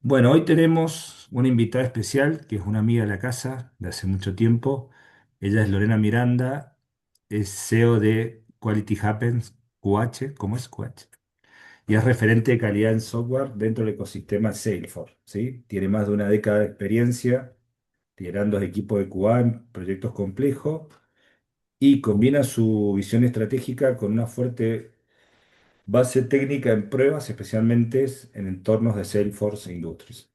Bueno, hoy tenemos una invitada especial que es una amiga de la casa de hace mucho tiempo. Ella es Lorena Miranda, es CEO de Quality Happens QH, ¿cómo es QH? Y es referente de calidad en software dentro del ecosistema Salesforce, ¿sí? Tiene más de una década de experiencia liderando equipos de QA en proyectos complejos y combina su visión estratégica con una fuerte base técnica en pruebas, especialmente en entornos de Salesforce e Industries.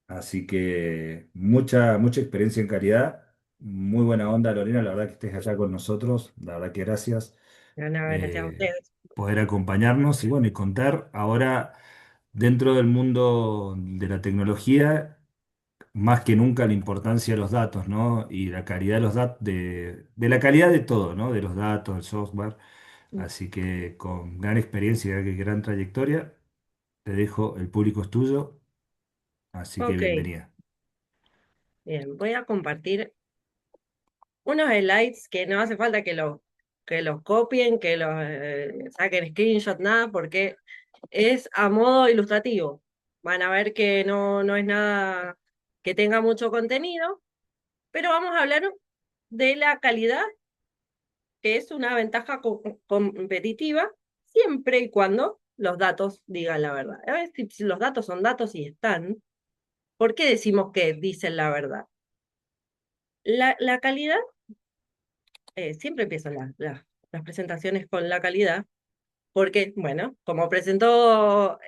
Así que mucha experiencia en calidad, muy buena onda, Lorena, la verdad que estés allá con nosotros, la verdad que gracias No, no, gracias a ustedes. poder acompañarnos y bueno, y contar ahora dentro del mundo de la tecnología, más que nunca la importancia de los datos, ¿no? Y la calidad de los datos, de la calidad de todo, ¿no? De los datos, del software. Así que con gran experiencia y gran trayectoria, te dejo, el público es tuyo, así que Ok, bienvenida. bien, voy a compartir unos slides que no hace falta que los copien, que los saquen screenshot, nada, porque es a modo ilustrativo. Van a ver que no es nada que tenga mucho contenido, pero vamos a hablar de la calidad, que es una ventaja competitiva, siempre y cuando los datos digan la verdad. A ver si los datos son datos y están. ¿Por qué decimos que dicen la verdad? La calidad, siempre empiezo las presentaciones con la calidad, porque, bueno, como presentó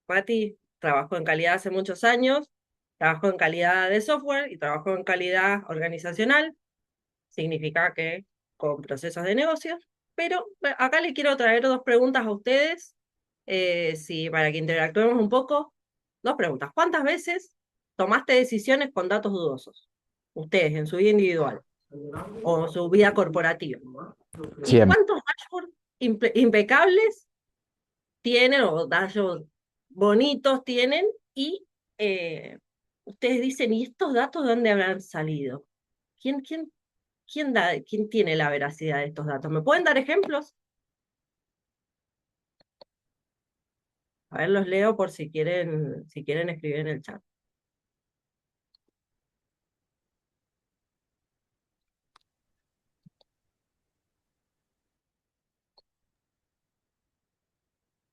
Patti, trabajó en calidad hace muchos años, trabajó en calidad de software y trabajó en calidad organizacional, significa que con procesos de negocios, pero acá le quiero traer dos preguntas a ustedes, si, para que interactuemos un poco. Dos preguntas. ¿Cuántas veces tomaste decisiones con datos dudosos? Ustedes, en su vida individual o su vida corporativa. ¿Y Siempre. cuántos dashboards impecables tienen o dashboards bonitos tienen? Y ustedes dicen, ¿y estos datos de dónde habrán salido? ¿Quién, quién tiene la veracidad de estos datos? ¿Me pueden dar ejemplos? A ver, los leo por si quieren escribir en el chat.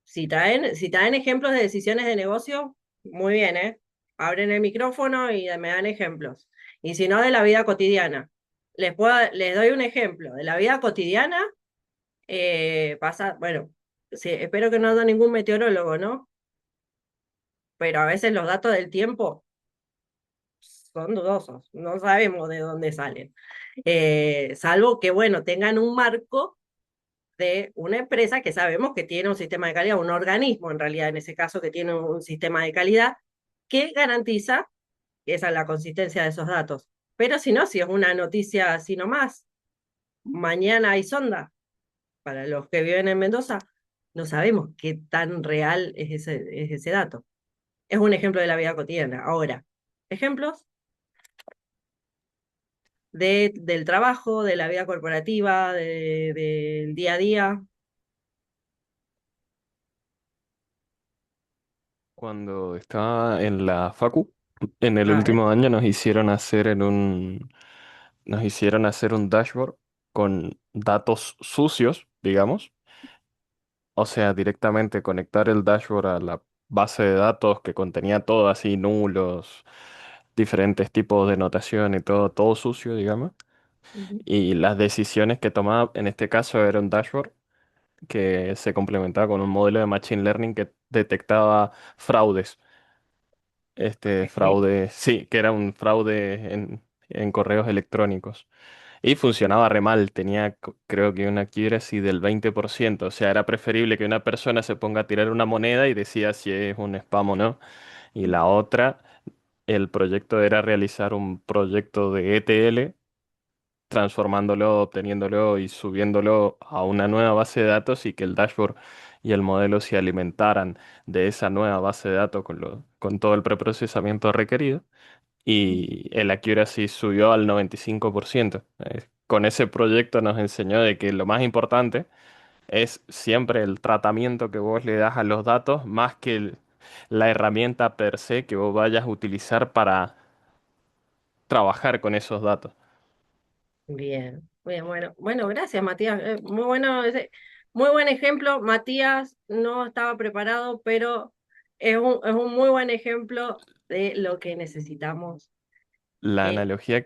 Si traen ejemplos de decisiones de negocio, muy bien, ¿eh? Abren el micrófono y me dan ejemplos. Y si no, de la vida cotidiana. Les doy un ejemplo. De la vida cotidiana, pasa, bueno, sí, espero que no haya ningún meteorólogo, ¿no? Pero a veces los datos del tiempo son dudosos, no sabemos de dónde salen. Salvo que, bueno, tengan un marco de una empresa que sabemos que tiene un sistema de calidad, un organismo en realidad en ese caso que tiene un sistema de calidad que garantiza esa es la consistencia de esos datos. Pero si no, si es una noticia así nomás, mañana hay sonda, para los que viven en Mendoza, no sabemos qué tan real es ese dato. Es un ejemplo de la vida cotidiana. Ahora, ejemplos del trabajo, de la vida corporativa, del día a día. Cuando estaba en la facu, en el A ver. último año nos hicieron hacer un dashboard con datos sucios, digamos. O sea, directamente conectar el dashboard a la base de datos que contenía todo así, nulos, diferentes tipos de notación y todo, todo sucio, digamos. Ujú. Y las decisiones que tomaba, en este caso, era un dashboard que se complementaba con un modelo de machine learning que detectaba fraudes. Este Ok. fraude, sí, que era un fraude en correos electrónicos. Y funcionaba re mal, tenía creo que una accuracy del 20%, o sea, era preferible que una persona se ponga a tirar una moneda y decida si es un spam o no. Y la otra, el proyecto era realizar un proyecto de ETL, transformándolo, obteniéndolo y subiéndolo a una nueva base de datos y que el dashboard y el modelo se alimentaran de esa nueva base de datos con todo el preprocesamiento requerido y el accuracy subió al 95%. Con ese proyecto nos enseñó de que lo más importante es siempre el tratamiento que vos le das a los datos, más que la herramienta per se que vos vayas a utilizar para trabajar con esos datos. Bien, bien, bueno, gracias, Matías. Muy bueno, muy buen ejemplo. Matías no estaba preparado, pero es un muy buen ejemplo de lo que necesitamos. Eh, La analogía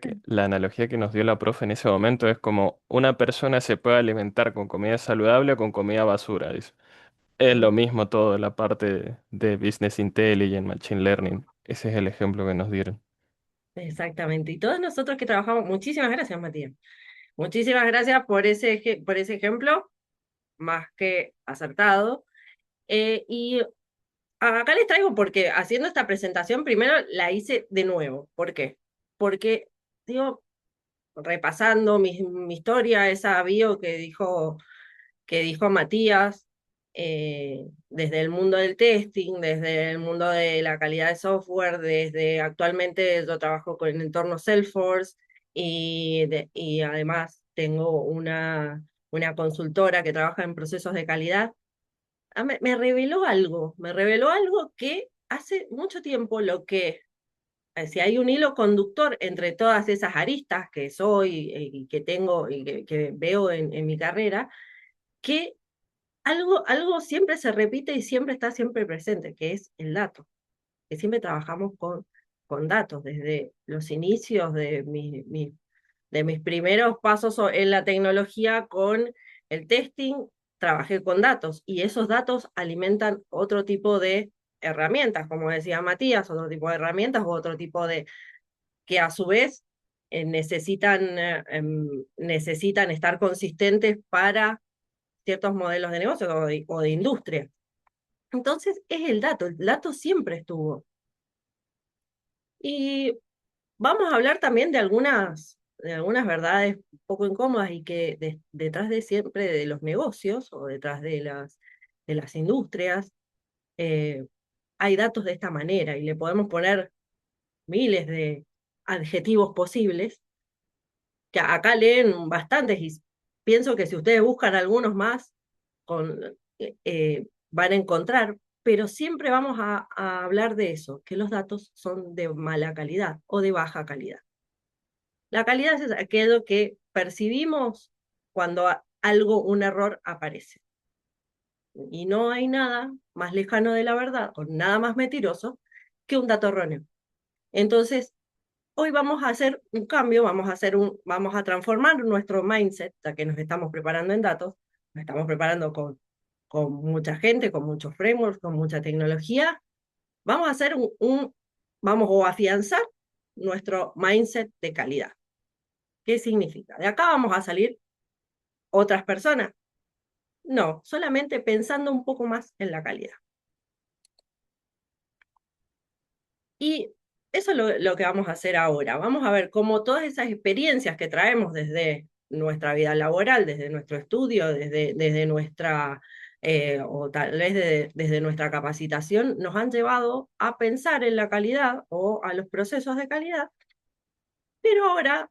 que nos dio la profe en ese momento es como una persona se puede alimentar con comida saludable o con comida basura, dice. Es lo mismo todo la parte de Business Intelligence, Machine Learning. Ese es el ejemplo que nos dieron. Exactamente. Y todos nosotros que trabajamos, muchísimas gracias, Matías. Muchísimas gracias por por ese ejemplo, más que acertado. Y acá les traigo porque haciendo esta presentación primero la hice de nuevo. ¿Por qué? Porque, digo, repasando mi historia, esa bio que dijo Matías, desde el mundo del testing, desde el mundo de la calidad de software, desde actualmente yo trabajo con el entorno Salesforce y además tengo una consultora que trabaja en procesos de calidad. Me reveló algo que hace mucho tiempo lo que, si hay un hilo conductor entre todas esas aristas que soy y que tengo y que veo en mi carrera, que algo siempre se repite y siempre está siempre presente, que es el dato, que siempre trabajamos con datos, desde los inicios de mis primeros pasos en la tecnología con el testing, trabajé con datos y esos datos alimentan otro tipo de herramientas, como decía Matías, otro tipo de herramientas u otro tipo de, que a su vez necesitan estar consistentes para ciertos modelos de negocio o de industria. Entonces es el dato siempre estuvo. Y vamos a hablar también de algunas verdades un poco incómodas y que detrás de siempre de los negocios o detrás de las industrias eh, hay datos de esta manera y le podemos poner miles de adjetivos posibles, que acá leen bastantes y pienso que si ustedes buscan algunos más, van a encontrar, pero siempre vamos a hablar de eso, que los datos son de mala calidad o de baja calidad. La calidad es aquello que percibimos cuando algo, un error aparece. Y no hay nada más lejano de la verdad o nada más mentiroso que un dato erróneo. Entonces, hoy vamos a hacer un cambio, vamos a transformar nuestro mindset, ya que nos estamos preparando en datos, nos estamos preparando con mucha gente, con muchos frameworks, con mucha tecnología. Vamos a hacer vamos a afianzar nuestro mindset de calidad. ¿Qué significa? De acá vamos a salir otras personas. No, solamente pensando un poco más en la calidad. Y eso es lo que vamos a hacer ahora. Vamos a ver cómo todas esas experiencias que traemos desde nuestra vida laboral, desde nuestro estudio, desde nuestra, o tal vez desde nuestra capacitación, nos han llevado a pensar en la calidad o a los procesos de calidad, pero ahora,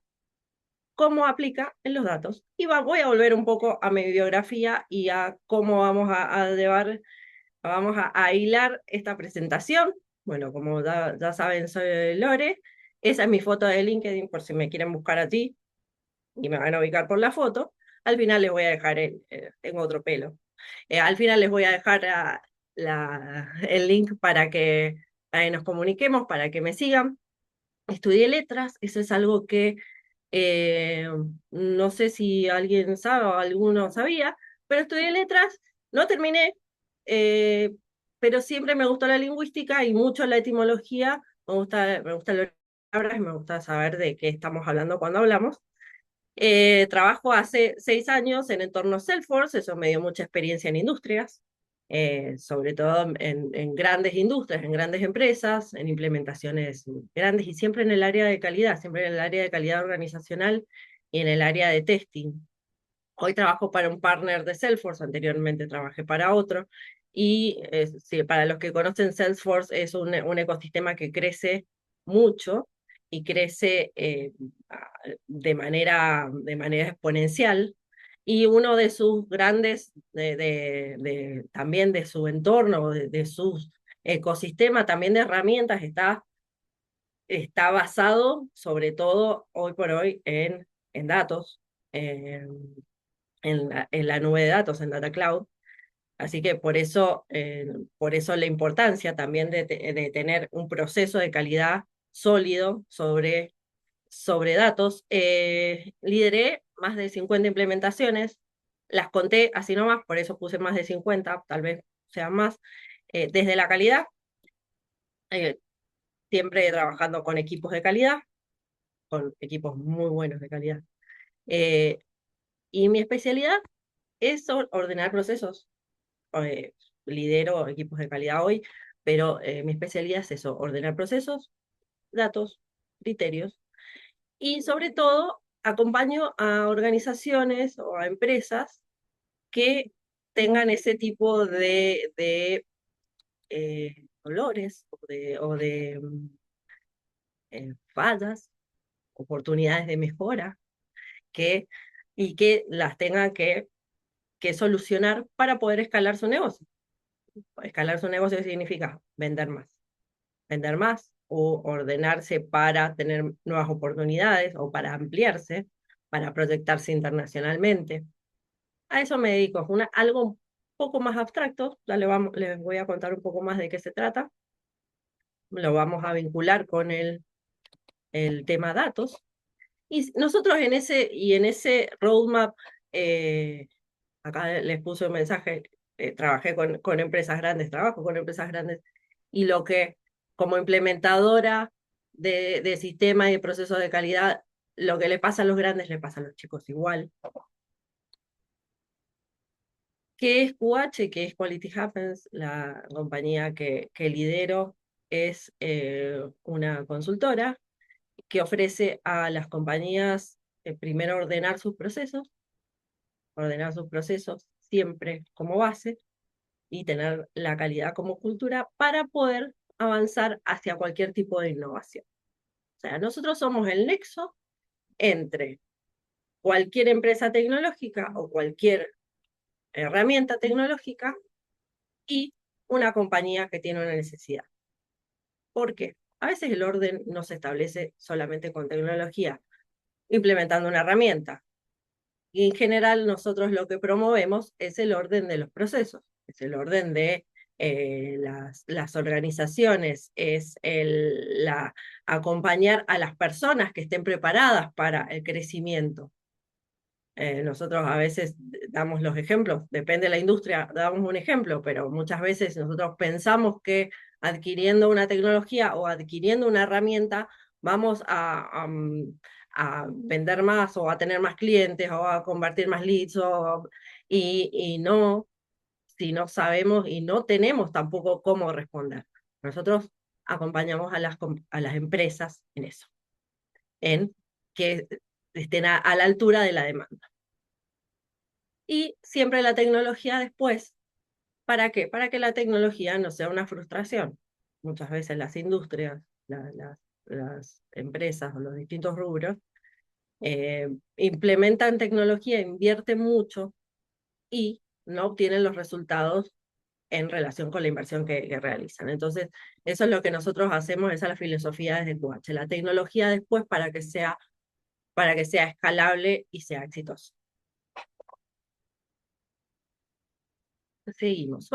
¿cómo aplica en los datos? Y voy a volver un poco a mi biografía y a cómo vamos a llevar. Vamos a hilar esta presentación. Bueno, como ya saben, soy Lore. Esa es mi foto de LinkedIn por si me quieren buscar allí y me van a ubicar por la foto. Al final les voy a dejar, tengo otro pelo. Al final les voy a dejar el link para que nos comuniquemos, para que me sigan. Estudié letras, eso es algo que eh, no sé si alguien sabe o alguno sabía, pero estudié letras, no terminé, eh, pero siempre me gustó la lingüística y mucho la etimología, me gusta las palabras y me gusta saber de qué estamos hablando cuando hablamos. Trabajo hace 6 años en entornos Salesforce, eso me dio mucha experiencia en industrias, sobre todo en grandes industrias, en grandes empresas, en implementaciones grandes y siempre en el área de calidad, siempre en el área de calidad organizacional y en el área de testing. Hoy trabajo para un partner de Salesforce, anteriormente trabajé para otro, y sí, para los que conocen Salesforce es un ecosistema que crece mucho y crece de manera exponencial, y uno de sus grandes, también de su entorno, de sus ecosistema también de herramientas está basado sobre todo hoy por hoy en datos, en la nube de datos, en Data Cloud. Así que por eso la importancia también de tener un proceso de calidad sólido sobre datos. Lideré más de 50 implementaciones, las conté así nomás, por eso puse más de 50, tal vez sean más, desde la calidad, eh, siempre trabajando con equipos de calidad, con equipos muy buenos de calidad. Eh, y mi especialidad es ordenar procesos. eh, Lidero equipos de calidad hoy, pero mi especialidad es eso, ordenar procesos, datos, criterios, y sobre todo acompaño a organizaciones o a empresas que tengan ese tipo dolores o de fallas, oportunidades de mejora, que, y que las tengan que solucionar para poder escalar su negocio. Escalar su negocio significa vender más o ordenarse para tener nuevas oportunidades o para ampliarse, para proyectarse internacionalmente. A eso me dedico, es algo un poco más abstracto, ya les voy a contar un poco más de qué se trata, lo vamos a vincular con el tema datos, y nosotros en ese roadmap, acá les puse un mensaje, trabajé con empresas grandes, trabajo con empresas grandes, y lo que como implementadora de sistemas y de procesos de calidad, lo que le pasa a los grandes le pasa a los chicos igual. ¿Qué es QH? ¿Qué es Quality Happens? La compañía que lidero es una consultora que ofrece a las compañías primero ordenar sus procesos siempre como base y tener la calidad como cultura para poder avanzar hacia cualquier tipo de innovación. O sea, nosotros somos el nexo entre cualquier empresa tecnológica o cualquier herramienta tecnológica y una compañía que tiene una necesidad. ¿Por qué? A veces el orden no se establece solamente con tecnología, implementando una herramienta. Y en general nosotros lo que promovemos es el orden de los procesos, es el orden de las organizaciones, es acompañar a las personas que estén preparadas para el crecimiento. Nosotros a veces damos los ejemplos, depende de la industria, damos un ejemplo, pero muchas veces nosotros pensamos que adquiriendo una tecnología o adquiriendo una herramienta vamos a vender más o a tener más clientes o a convertir más leads y no, si no sabemos y no tenemos tampoco cómo responder. Nosotros acompañamos a las empresas en eso, en que estén a la altura de la demanda. Y siempre la tecnología después. ¿Para qué? Para que la tecnología no sea una frustración. Muchas veces las industrias, las empresas o los distintos rubros implementan tecnología, invierten mucho y no obtienen los resultados en relación con la inversión que realizan. Entonces, eso es lo que nosotros hacemos, esa es la filosofía desde QH. La tecnología después para que sea escalable y sea exitoso. Seguimos.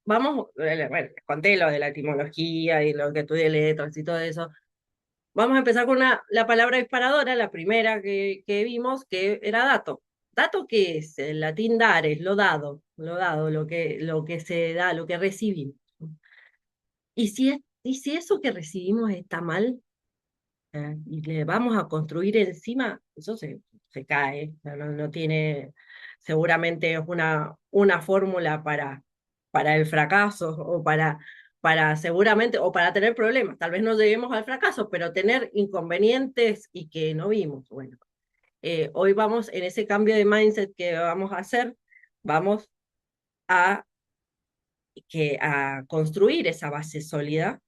Bueno, les conté lo de la etimología y lo que estudié letras y todo eso. Vamos a empezar con la palabra disparadora, la primera que vimos, que era dato. ¿Dato qué es? El latín dare, lo dado, lo que se da, lo que recibimos. Y si eso que recibimos está mal, y le vamos a construir encima, eso se cae, o sea, no tiene, seguramente es una fórmula para el fracaso o seguramente, o para tener problemas, tal vez no lleguemos al fracaso, pero tener inconvenientes y que no vimos. Bueno, hoy vamos en ese cambio de mindset que vamos a hacer, vamos a, a construir esa base sólida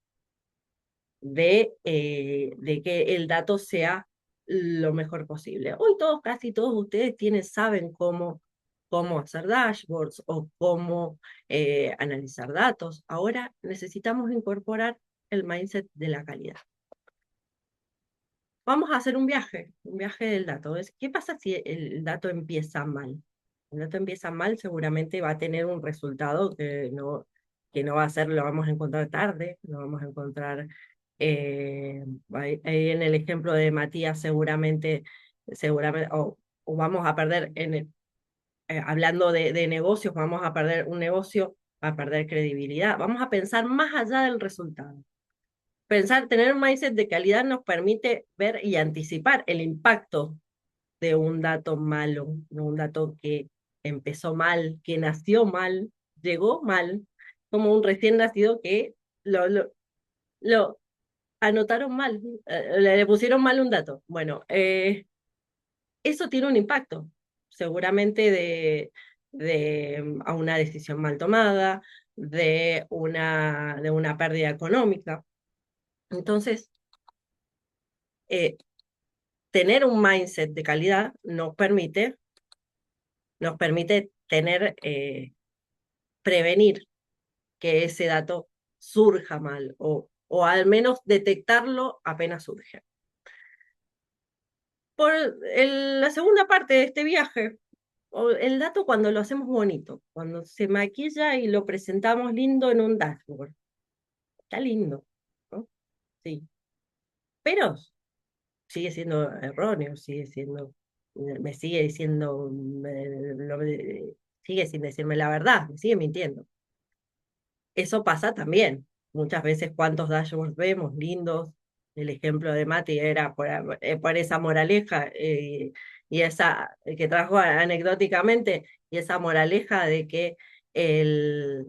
de que el dato sea lo mejor posible. Hoy casi todos ustedes saben cómo hacer dashboards o cómo analizar datos. Ahora necesitamos incorporar el mindset de la calidad. Vamos a hacer un viaje del dato. ¿Qué pasa si el dato empieza mal? El dato empieza mal, seguramente va a tener un resultado que no va a ser, lo vamos a encontrar tarde, lo vamos a encontrar, ahí en el ejemplo de Matías, seguramente o vamos a perder, hablando de negocios, vamos a perder un negocio, va a perder credibilidad. Vamos a pensar más allá del resultado. Tener un mindset de calidad nos permite ver y anticipar el impacto de un dato malo, de un dato que empezó mal, que nació mal, llegó mal, como un recién nacido que lo, lo, lo anotaron mal, le pusieron mal un dato. Bueno, eso tiene un impacto, seguramente a una decisión mal tomada, de una pérdida económica. Entonces, eh, tener un mindset de calidad nos permite prevenir que ese dato surja mal o al menos detectarlo apenas surge. La segunda parte de este viaje, el dato cuando lo hacemos bonito, cuando se maquilla y lo presentamos lindo en un dashboard. Está lindo, ¿no? Sí. Pero sigue siendo erróneo, me sigue diciendo, sigue sin decirme la verdad, me sigue mintiendo. Eso pasa también. Muchas veces cuántos dashboards vemos lindos. El ejemplo de Mati era por esa moraleja y esa que trajo anecdóticamente y esa moraleja de que el,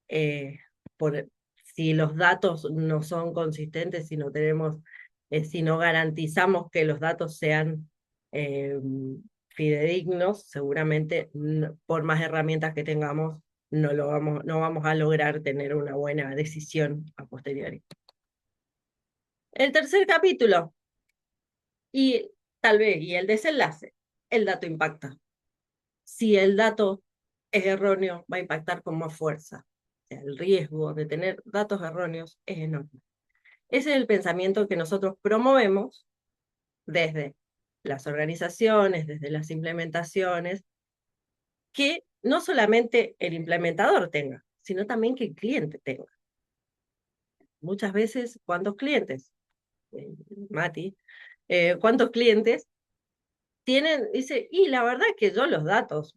eh, por, si los datos no son consistentes, si no garantizamos que los datos sean eh, fidedignos, seguramente por más herramientas que tengamos, no vamos a lograr tener una buena decisión a posteriori. El tercer capítulo, y y el desenlace, el dato impacta. Si el dato es erróneo, va a impactar con más fuerza. O sea, el riesgo de tener datos erróneos es enorme. Ese es el pensamiento que nosotros promovemos desde las organizaciones, desde las implementaciones, que no solamente el implementador tenga, sino también que el cliente tenga. Muchas veces, ¿cuántos clientes? Mati, ¿cuántos clientes dice, y la verdad es que yo los datos,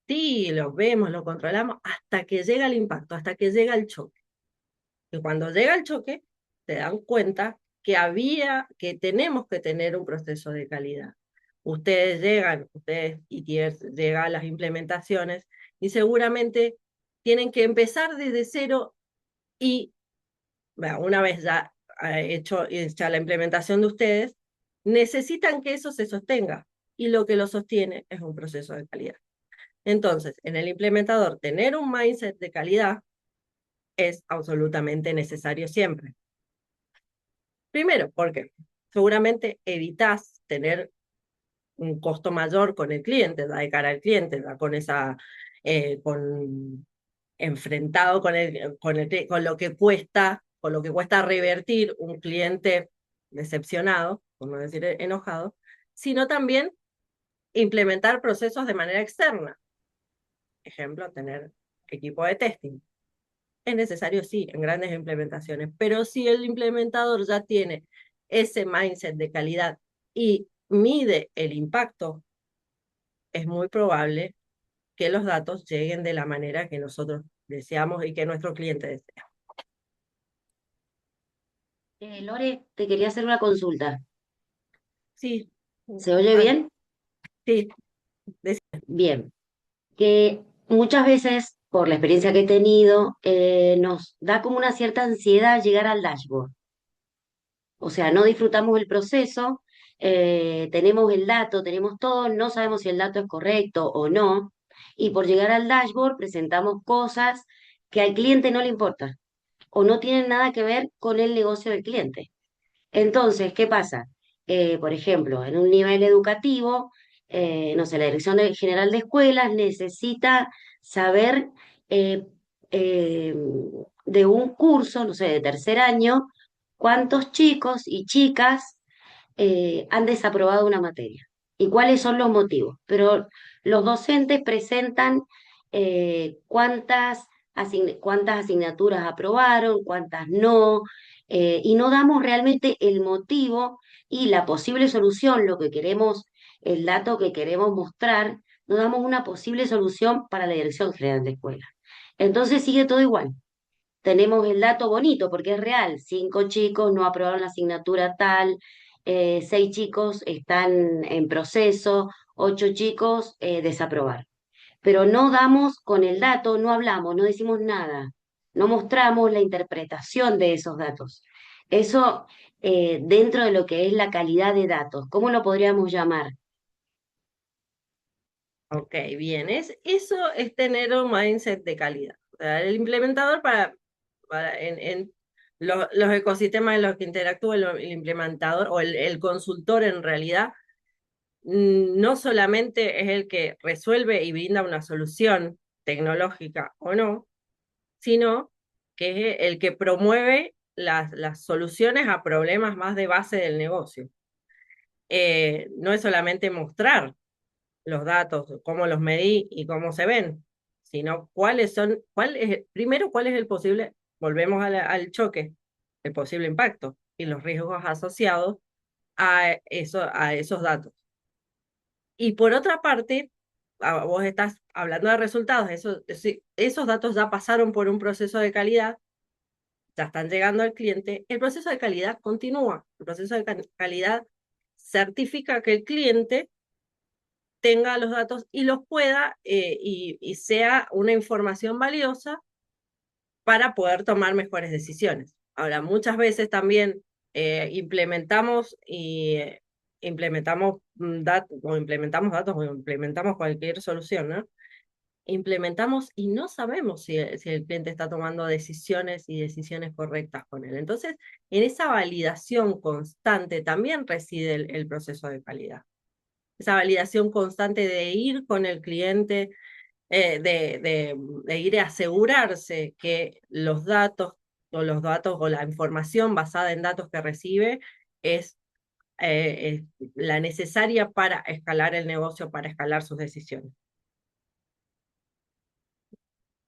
sí, los vemos, los controlamos, hasta que llega el impacto, hasta que llega el choque. Y cuando llega el choque, se dan cuenta que tenemos que tener un proceso de calidad. Ustedes ETS llegan a las implementaciones y seguramente tienen que empezar desde cero y bueno, una vez ya hecha la implementación de ustedes, necesitan que eso se sostenga y lo que lo sostiene es un proceso de calidad. Entonces, en el implementador, tener un mindset de calidad es absolutamente necesario siempre. Primero, porque seguramente evitas tener un costo mayor con el cliente, da de cara al cliente, da con esa, enfrentado con lo que cuesta revertir un cliente decepcionado, por no decir enojado, sino también implementar procesos de manera externa. Ejemplo, tener equipo de testing. Es necesario, sí, en grandes implementaciones, pero si el implementador ya tiene ese mindset de calidad y mide el impacto, es muy probable que los datos lleguen de la manera que nosotros deseamos y que nuestro cliente desea. Lore, te quería hacer una consulta. Sí, ¿Se oye bien? sí, Bien. Que muchas veces, por la experiencia que he tenido, nos da como una cierta ansiedad llegar al dashboard. O sea, no disfrutamos el proceso, tenemos el dato, tenemos todo, no sabemos si el dato es correcto o no, y por llegar al dashboard presentamos cosas que al cliente no le importa o no tienen nada que ver con el negocio del cliente. Entonces, ¿qué pasa? Por ejemplo, en un nivel educativo, no sé, la General de Escuelas necesita saber eh, eh, de un curso, no sé, de tercer año, cuántos chicos y chicas han desaprobado una materia y cuáles son los motivos. Pero los docentes presentan cuántas asignaturas aprobaron, cuántas no, y no damos realmente el motivo y la posible solución, lo que queremos, el dato que queremos mostrar, no damos una posible solución para la Dirección General de Escuela. Entonces sigue todo igual. Tenemos el dato bonito porque es real. 5 chicos no aprobaron la asignatura tal, 6 chicos están en proceso, 8 chicos desaprobaron. Pero no damos con el dato, no hablamos, no decimos nada, no mostramos la interpretación de esos datos. Eso dentro de lo que es la calidad de datos, ¿cómo lo podríamos llamar? Ok, bien, eso es tener un mindset de calidad. O sea, el implementador en los ecosistemas en los que interactúa el implementador o el consultor en realidad, no solamente es el que resuelve y brinda una solución tecnológica o no, sino que es el que promueve las soluciones a problemas más de base del negocio. No es solamente mostrar los datos, cómo los medí y cómo se ven, sino primero, cuál es el posible, volvemos al choque, el posible impacto y los riesgos asociados a esos datos. Y por otra parte, vos estás hablando de resultados, esos datos ya pasaron por un proceso de calidad, ya están llegando al cliente, el proceso de calidad continúa, el proceso de calidad certifica que el cliente tenga los datos y los pueda y sea una información valiosa para poder tomar mejores decisiones. Ahora, muchas veces también implementamos datos o implementamos cualquier solución, ¿no? Implementamos y no sabemos si el cliente está tomando decisiones y decisiones correctas con él. Entonces, en esa validación constante también reside el proceso de calidad. Esa validación constante de ir con el cliente, de ir a asegurarse que los datos o la información basada en datos que recibe es, es la necesaria para escalar el negocio, para escalar sus decisiones.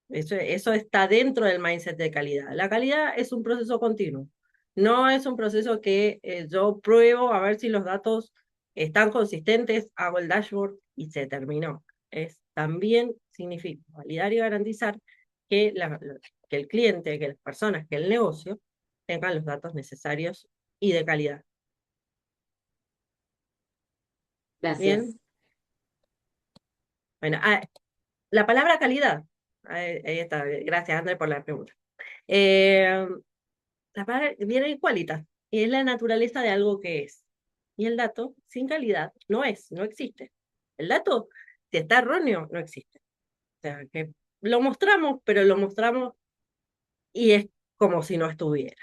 Eso está dentro del mindset de calidad. La calidad es un proceso continuo. No es un proceso que yo pruebo a ver si los datos están consistentes, hago el dashboard y se terminó. También significa validar y garantizar que el cliente, que las personas, que el negocio tengan los datos necesarios y de calidad. Gracias. Bien. Bueno, la palabra calidad. Ahí está. Gracias, André, por la pregunta. Eh, La palabra viene de qualitas, y es la naturaleza de algo que es. Y el dato, sin calidad, no es, no existe. El dato, si está erróneo, no existe. O sea, que lo mostramos, pero lo mostramos y es como si no estuviera.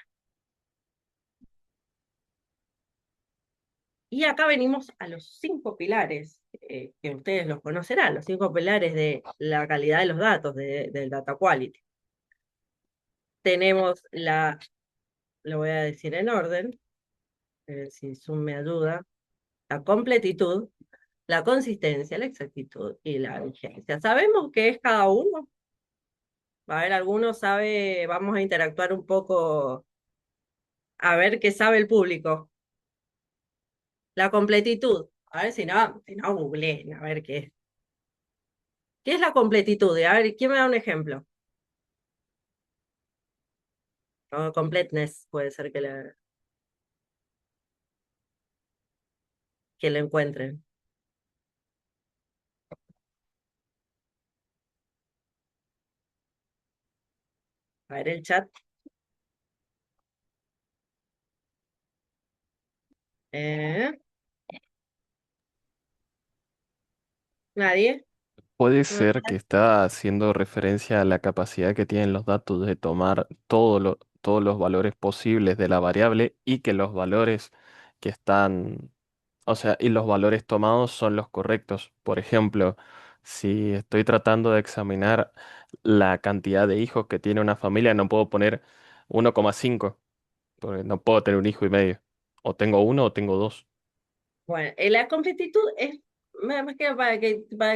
Y acá venimos a los 5 pilares, que ustedes los conocerán, los 5 pilares de la calidad de los datos, del data quality. Tenemos lo voy a decir en orden, si Zoom me ayuda, la completitud, la consistencia, la exactitud y la vigencia. ¿Sabemos qué es cada uno? A ver, alguno sabe, vamos a interactuar un poco, a ver qué sabe el público. La completitud. A ver si no googleen, a ver qué es. ¿Qué es la completitud? A ver, ¿quién me da un ejemplo? No, completeness puede ser que lo encuentren. A ver el chat. Eh, ¿Nadie? Puede No. ser que está haciendo referencia a la capacidad que tienen los datos de tomar todos los valores posibles de la variable y que los valores que están O sea, y los valores tomados son los correctos. Por ejemplo, si estoy tratando de examinar la cantidad de hijos que tiene una familia, no puedo poner 1,5, porque no puedo tener un hijo y medio. O tengo uno o tengo dos. Bueno, la completitud es más que para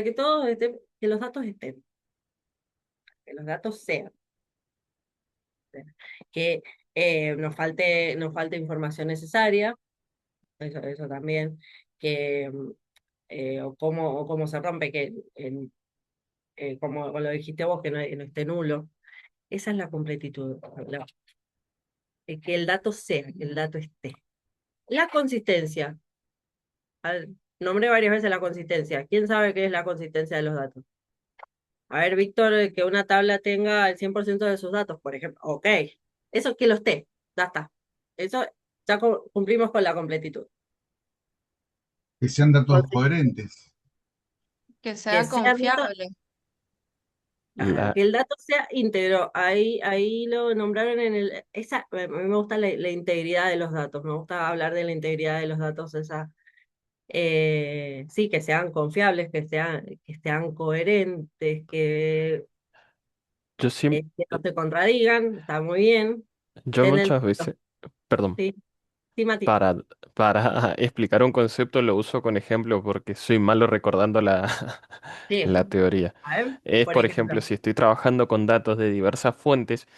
que todos estén, que los datos estén, que los datos sean, que nos falte información necesaria, eso también, que o cómo se rompe, como lo dijiste vos, que no esté nulo. Esa es la completitud, que el dato sea, que el dato esté. La consistencia, nombré varias veces la consistencia. ¿Quién sabe qué es la consistencia de los datos? A ver, Víctor, que una tabla tenga el 100% de sus datos, por ejemplo. Ok, eso que lo esté, ya está. Eso ya cumplimos con la completitud. Que sean datos Consi- coherentes. Que Que sea sean datos, confiable. claro, La, que el dato sea íntegro. Ahí lo nombraron en el. A mí me gusta la integridad de los datos, me gusta hablar de la integridad de los datos, sí, que sean confiables, que sean coherentes, yo siempre, que no se contradigan, está muy bien. yo Tener, muchas veces, perdón. sí, sí, Mati. Para, para explicar un concepto lo uso con ejemplo porque soy malo recordando Sí, la teoría. a ver, Es, por por ejemplo, ejemplo. si estoy trabajando con datos de diversas fuentes,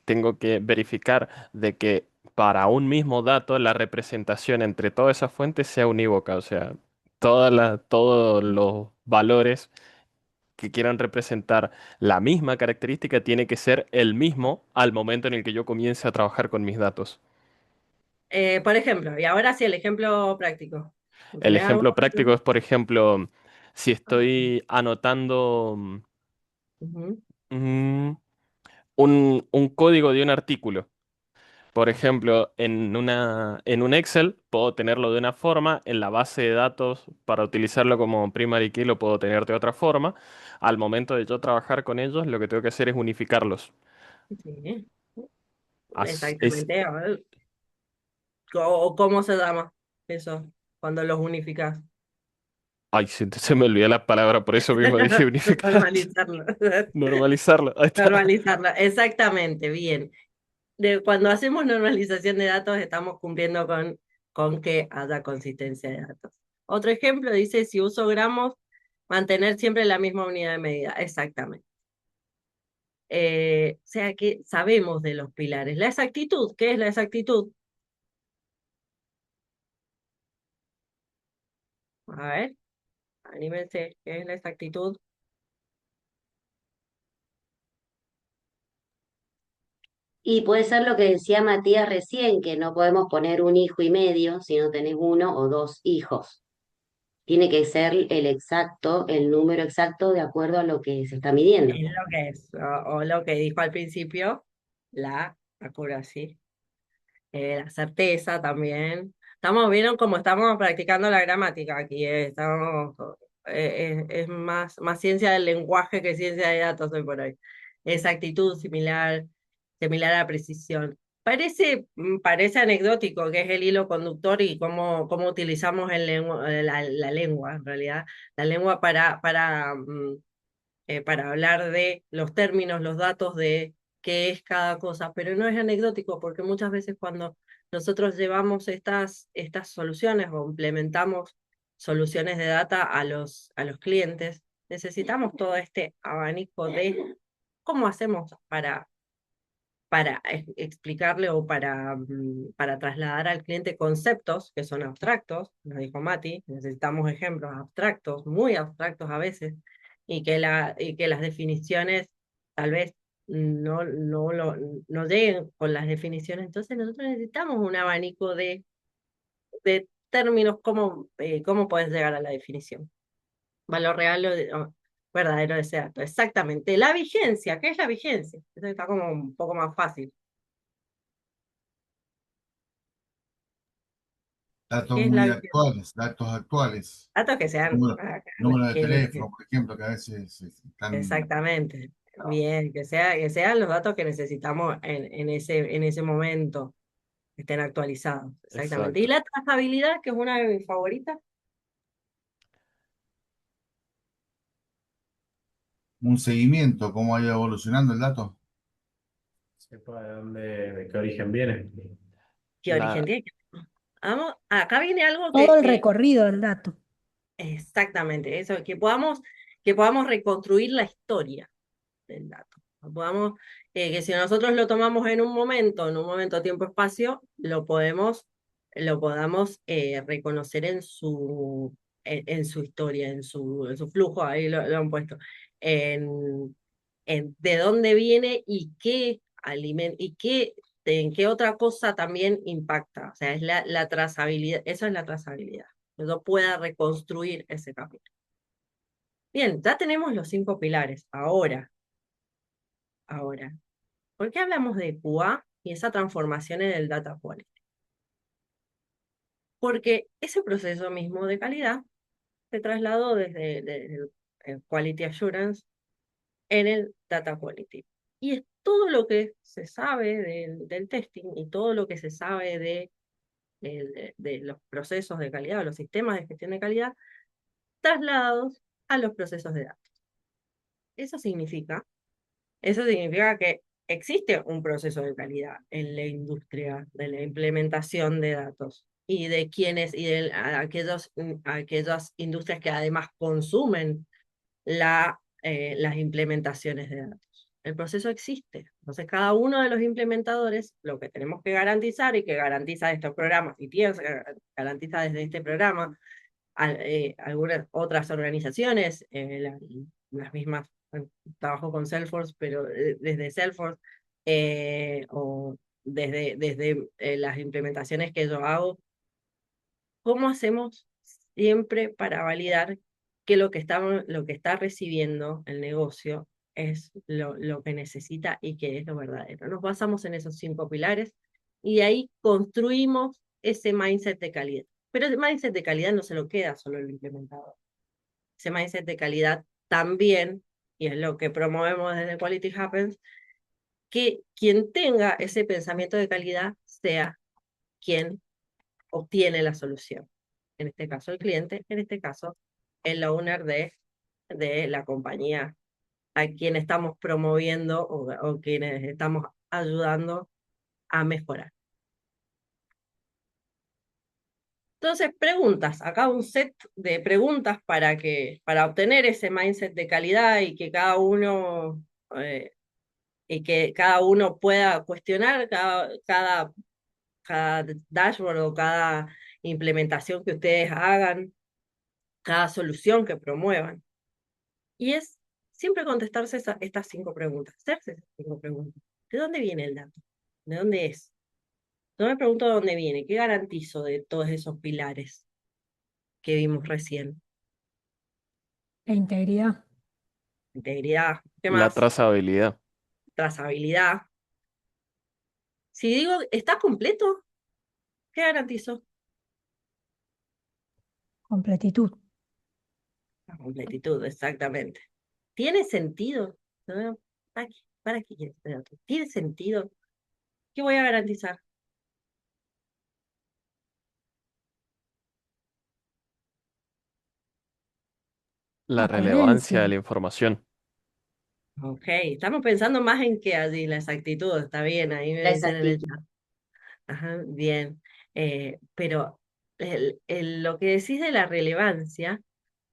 tengo que verificar de que para un mismo dato la representación entre todas esas fuentes sea unívoca, o sea, todos los valores que quieran representar la misma característica tiene que ser el mismo al momento en el que yo comience a trabajar con mis datos. Por ejemplo, y ahora sí el ejemplo práctico. El ¿Tenés algo? ejemplo práctico es, por ejemplo, si estoy anotando Ujú. mm, un código de un artículo. Por ejemplo, en un Excel puedo tenerlo de una forma, en la base de datos para utilizarlo como primary key lo puedo tener de otra forma. Al momento de yo trabajar con ellos, lo que tengo que hacer es unificarlos. Sí, Es, exactamente. A ver, o cómo se llama eso cuando los unificas. ay, se me olvidó la palabra, por eso mismo dije unificar, Normalizarlo. normalizarlo. Ahí está. Normalizarlo, exactamente, bien. Cuando hacemos normalización de datos, estamos cumpliendo con que haya consistencia de datos. Otro ejemplo dice, si uso gramos, mantener siempre la misma unidad de medida. Exactamente. O sea que sabemos de los pilares. La exactitud, ¿qué es la exactitud? A ver, anímense, ¿qué es la exactitud? Y puede ser lo que decía Matías recién, que no podemos poner un hijo y medio si no tenés uno o dos hijos. Tiene que ser el exacto, el número exacto de acuerdo a lo que se está midiendo. Es lo que es, o lo que dijo al principio, la accuracy. La certeza también. Vieron cómo estamos practicando la gramática aquí, es más ciencia del lenguaje que ciencia de datos hoy por hoy. Exactitud similar a precisión. Parece anecdótico que es el hilo conductor y cómo utilizamos la lengua, en realidad, la lengua para hablar de los términos, los datos de qué es cada cosa, pero no es anecdótico porque muchas veces cuando nosotros llevamos estas soluciones o implementamos soluciones de data a los clientes, necesitamos todo este abanico de cómo hacemos para explicarle o para trasladar al cliente conceptos que son abstractos, nos dijo Mati, necesitamos ejemplos abstractos, muy abstractos a veces, y que las definiciones tal vez no lleguen con las definiciones, entonces nosotros necesitamos un abanico de términos, cómo puedes llegar a la definición. Valor real o verdadero de ese dato. Exactamente. La vigencia, ¿qué es la vigencia? Eso está como un poco más fácil. Datos ¿Qué es la muy vigencia? actuales, datos actuales. Datos que sean, Número de que teléfono, por ejemplo, que a veces están... exactamente, bien, que sean los datos que necesitamos en ese momento. que estén actualizados, exactamente. Y Exacto. la trazabilidad, que es una de mis favoritas. Un seguimiento, cómo ha ido evolucionando el dato. Sepa de qué origen viene. ¿Qué origen La, tiene? Vamos, acá viene algo Todo que, el recorrido del dato. exactamente, eso, que podamos reconstruir la historia del dato. Podamos, que si nosotros lo tomamos en un momento, tiempo, espacio, lo podamos reconocer en su historia, en su flujo, ahí lo han puesto, en de dónde viene y qué en qué otra cosa también impacta. O sea, es la trazabilidad, eso es la trazabilidad. Que yo pueda reconstruir ese camino. Bien, ya tenemos los 5 pilares. Ahora, ¿por qué hablamos de QA y esa transformación en el data quality? Porque ese proceso mismo de calidad se trasladó desde el Quality Assurance en el Data Quality. Y es todo lo que se sabe del testing y todo lo que se sabe de los procesos de calidad, o los sistemas de gestión de calidad, trasladados a los procesos de datos. Eso significa que existe un proceso de calidad en la industria de la implementación de datos y de aquellas industrias que además consumen las implementaciones de datos. El proceso existe. Entonces, cada uno de los implementadores, lo que tenemos que garantizar y que garantiza estos programas, y garantiza desde este programa, algunas otras organizaciones, las mismas, trabajo con Salesforce, pero desde Salesforce, o desde las implementaciones que yo hago, ¿cómo hacemos siempre para validar que lo que está recibiendo el negocio es lo que necesita y que es lo verdadero? Nos basamos en esos 5 pilares y ahí construimos ese mindset de calidad. Pero el mindset de calidad no se lo queda solo el implementador. Ese mindset de calidad también, y es lo que promovemos desde Quality Happens, que quien tenga ese pensamiento de calidad sea quien obtiene la solución. En este caso el cliente, en este caso el owner de la compañía a quien estamos promoviendo o quienes estamos ayudando a mejorar. Entonces, preguntas, acá un set de preguntas para obtener ese mindset de calidad eh, y que cada uno pueda cuestionar cada dashboard o cada implementación que ustedes hagan, cada solución que promuevan. Y es siempre contestarse estas 5 preguntas, hacerse esas 5 preguntas. ¿De dónde viene el dato? ¿De dónde es? Yo me pregunto de dónde viene, ¿qué garantizo de todos esos pilares que vimos recién? La integridad. Integridad, ¿qué la más? trazabilidad. Trazabilidad. Si digo, ¿está completo? ¿Qué garantizo? Completitud. La completitud, exactamente. ¿Tiene sentido? ¿No? ¿Para qué quieres este dato? ¿Tiene sentido? ¿Qué voy a garantizar? La La relevancia de coherencia. la información. Ok, estamos pensando más en qué allí, la exactitud, está bien, ahí me La dicen en el exactitud. chat. Ajá, bien. Pero lo que decís de la relevancia,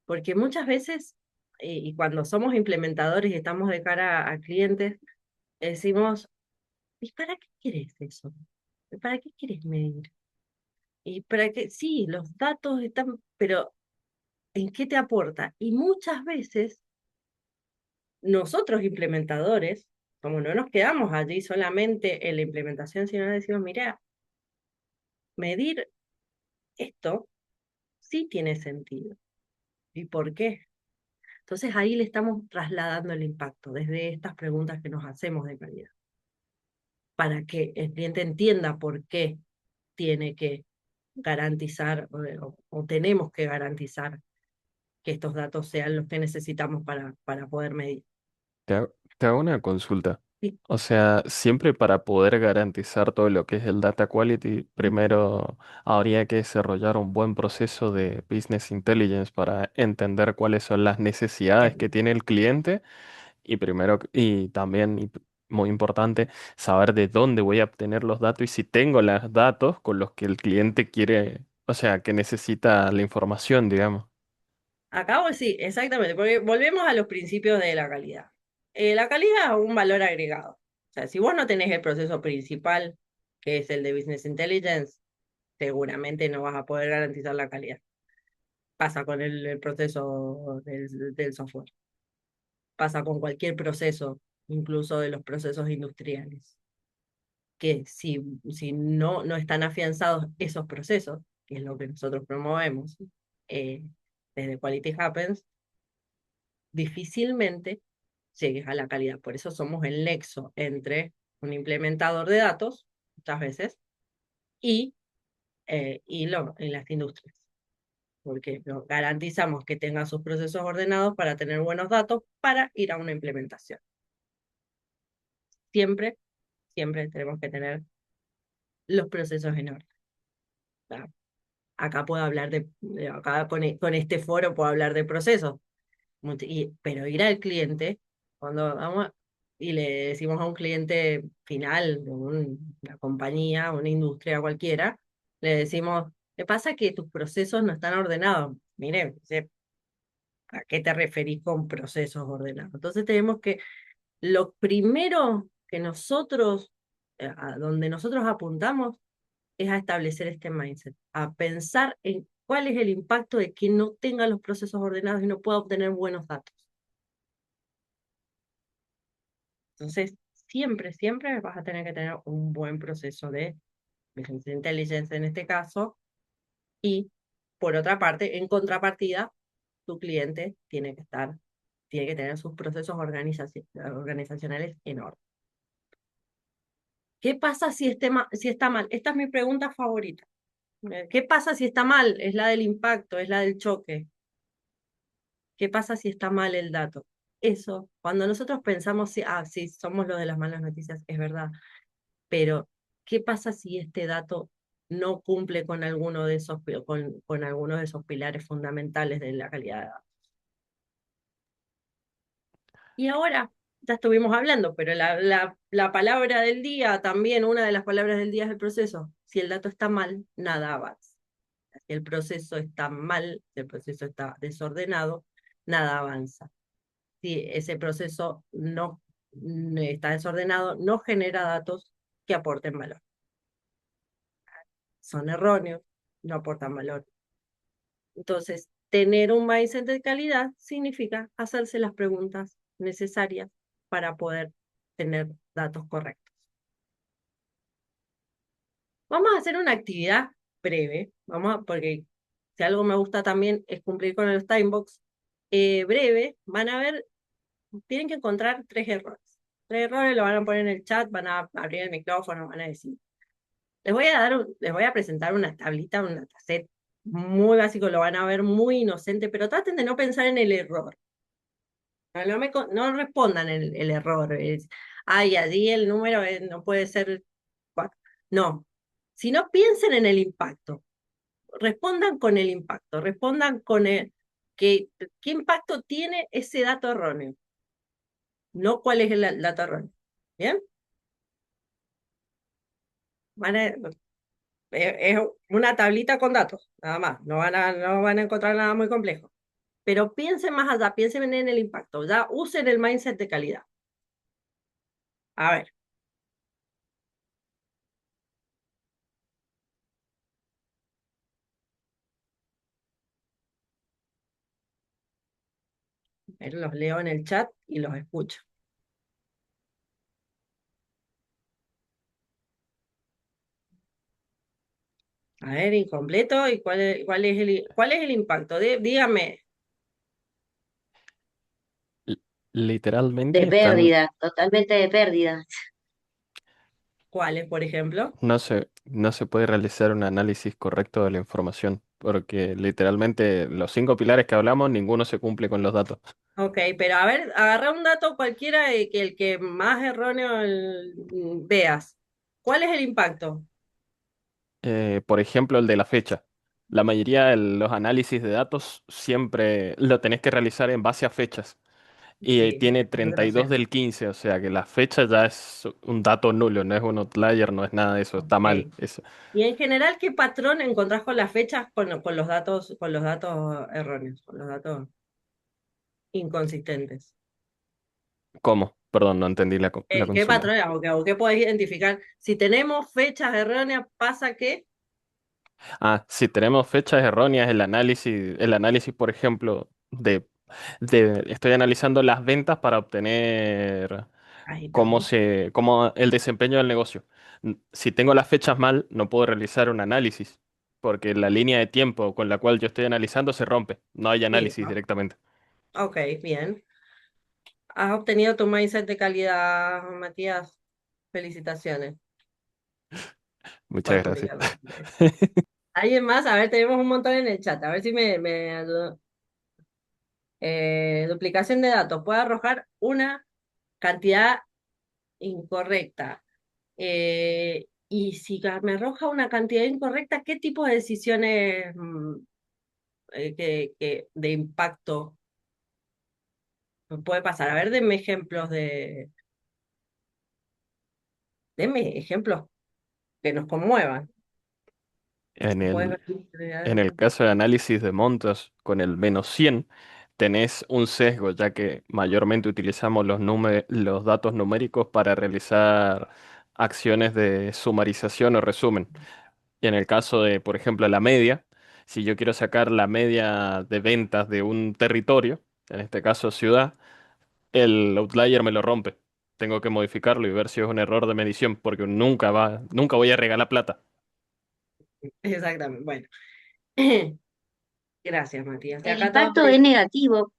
porque muchas veces, y cuando somos implementadores y estamos de cara a clientes, decimos, ¿y para qué quieres eso? ¿Para qué quieres medir? Y para qué, sí, los datos están, pero ¿en qué te aporta? Y muchas veces nosotros implementadores, como no nos quedamos allí solamente en la implementación, sino decimos, mira, medir esto sí tiene sentido. ¿Y por qué? Entonces ahí le estamos trasladando el impacto desde estas preguntas que nos hacemos de calidad, para que el cliente entienda por qué tiene que garantizar o tenemos que garantizar que estos datos sean los que necesitamos para poder medir. Te hago una consulta. Sí, O sea, siempre para poder garantizar todo lo que es el data quality, primero habría que desarrollar un buen proceso de business intelligence para entender cuáles son las necesidades que tiene el cliente y primero, y también, muy importante, saber de dónde voy a obtener los datos y si tengo los datos con los que el cliente quiere, o sea, que necesita la información, digamos. acabo sí, exactamente, porque volvemos a los principios de la calidad. La calidad es un valor agregado. O sea, si vos no tenés el proceso principal, que es el de Business Intelligence, seguramente no vas a poder garantizar la calidad. Pasa con el proceso del software, pasa con cualquier proceso, incluso de los procesos industriales, que si no están afianzados esos procesos, que es lo que nosotros promovemos eh, desde Quality Happens, difícilmente llegues a la calidad. Por eso somos el nexo entre un implementador de datos, muchas veces, y, y las industrias, porque garantizamos que tengan sus procesos ordenados para tener buenos datos para ir a una implementación. Siempre, siempre tenemos que tener los procesos en orden. ¿Verdad? Acá puedo hablar acá con este foro puedo hablar de procesos, pero ir al cliente, cuando vamos y le decimos a un cliente final, de una compañía, una industria cualquiera, le decimos, ¿qué pasa que tus procesos no están ordenados? Mire, ¿a qué te referís con procesos ordenados? Entonces tenemos que, lo primero que nosotros, a donde nosotros apuntamos, es a establecer este mindset, a pensar en cuál es el impacto de quien no tenga los procesos ordenados y no pueda obtener buenos datos. Entonces, siempre, siempre vas a tener que tener un buen proceso de business intelligence en este caso, y por otra parte, en contrapartida, tu cliente tiene que tener sus procesos organizacionales en orden. ¿Qué pasa si está mal? Esta es mi pregunta favorita. ¿Qué pasa si está mal? Es la del impacto, es la del choque. ¿Qué pasa si está mal el dato? Eso, cuando nosotros pensamos, sí, somos los de las malas noticias, es verdad, pero ¿qué pasa si este dato no cumple con alguno de esos, con alguno de esos pilares fundamentales de la calidad de datos? Y ahora, ya estuvimos hablando, pero la palabra del día, también una de las palabras del día es el proceso. Si el dato está mal, nada avanza. Si el proceso está mal, si el proceso está desordenado, nada avanza. Si ese proceso no está desordenado, no genera datos que aporten valor. Son erróneos, no aportan valor. Entonces, tener un mindset de calidad significa hacerse las preguntas necesarias para poder tener datos correctos. Vamos a hacer una actividad breve, porque si algo me gusta también es cumplir con los timebox. Breve, van a ver, tienen que encontrar 3 errores. 3 errores lo van a poner en el chat, van a abrir el micrófono, van a decir. Les voy a presentar una tablita, un dataset muy básico, lo van a ver muy inocente, pero traten de no pensar en el error. No respondan el error. Ay, allí el número no puede ser 4. No, sino piensen en el impacto. Respondan con el impacto, respondan con qué impacto tiene ese dato erróneo, no cuál es el dato erróneo. ¿Bien? Van a, es una tablita con datos, nada más. No van a encontrar nada muy complejo. Pero piensen más allá, piensen en el impacto. Ya usen el mindset de calidad. A ver, los leo en el chat y los escucho. A ver, incompleto, ¿y cuál es el impacto? Dígame, L- Literalmente De están, pérdida, totalmente de pérdida. ¿cuáles, por ejemplo? no se puede realizar un análisis correcto de la información, porque literalmente los 5 pilares que hablamos, ninguno se cumple con los datos. Ok, pero a ver, agarra un dato cualquiera que el que más erróneo veas. ¿Cuál es el impacto? Por ejemplo, el de la fecha. La mayoría de los análisis de datos siempre lo tenés que realizar en base a fechas. Y Sí, tiene es un 32 grosero. del 15, o sea que la fecha ya es un dato nulo, no es un outlier, no es nada de eso, está mal. Ok. Y en general, ¿qué patrón encontrás con las fechas, con los datos erróneos, con los datos inconsistentes? ¿Cómo? Perdón, no entendí la ¿Qué consulta. patrón o qué podés identificar? Si tenemos fechas erróneas, pasa que, Ah, si tenemos fechas erróneas, el análisis, por ejemplo, estoy analizando las ventas para obtener ahí cómo estamos. cómo el desempeño del negocio. Si tengo las fechas mal, no puedo realizar un análisis, porque la línea de tiempo con la cual yo estoy analizando se rompe, no hay análisis Listo. directamente. Ok, bien. Has obtenido tu mindset de calidad, Matías. Felicitaciones Muchas por tu gracias. día. ¿Alguien más? A ver, tenemos un montón en el chat. A ver si me ayuda. Duplicación de datos. Puede arrojar una cantidad incorrecta. Y si me arroja una cantidad incorrecta, ¿qué tipo de decisiones de impacto me puede pasar? A ver, denme ejemplos que nos conmuevan. En Puedes el, en el ver. caso de análisis de montos con el -100, tenés un sesgo, ya que mayormente utilizamos los datos numéricos para realizar acciones de sumarización o resumen. Y en el caso de, por ejemplo, la media, si yo quiero sacar la media de ventas de un territorio, en este caso ciudad, el outlier me lo rompe. Tengo que modificarlo y ver si es un error de medición, porque nunca voy a regalar plata. Exactamente. Bueno. Gracias, Matías. Y El acá todos impacto es negativo,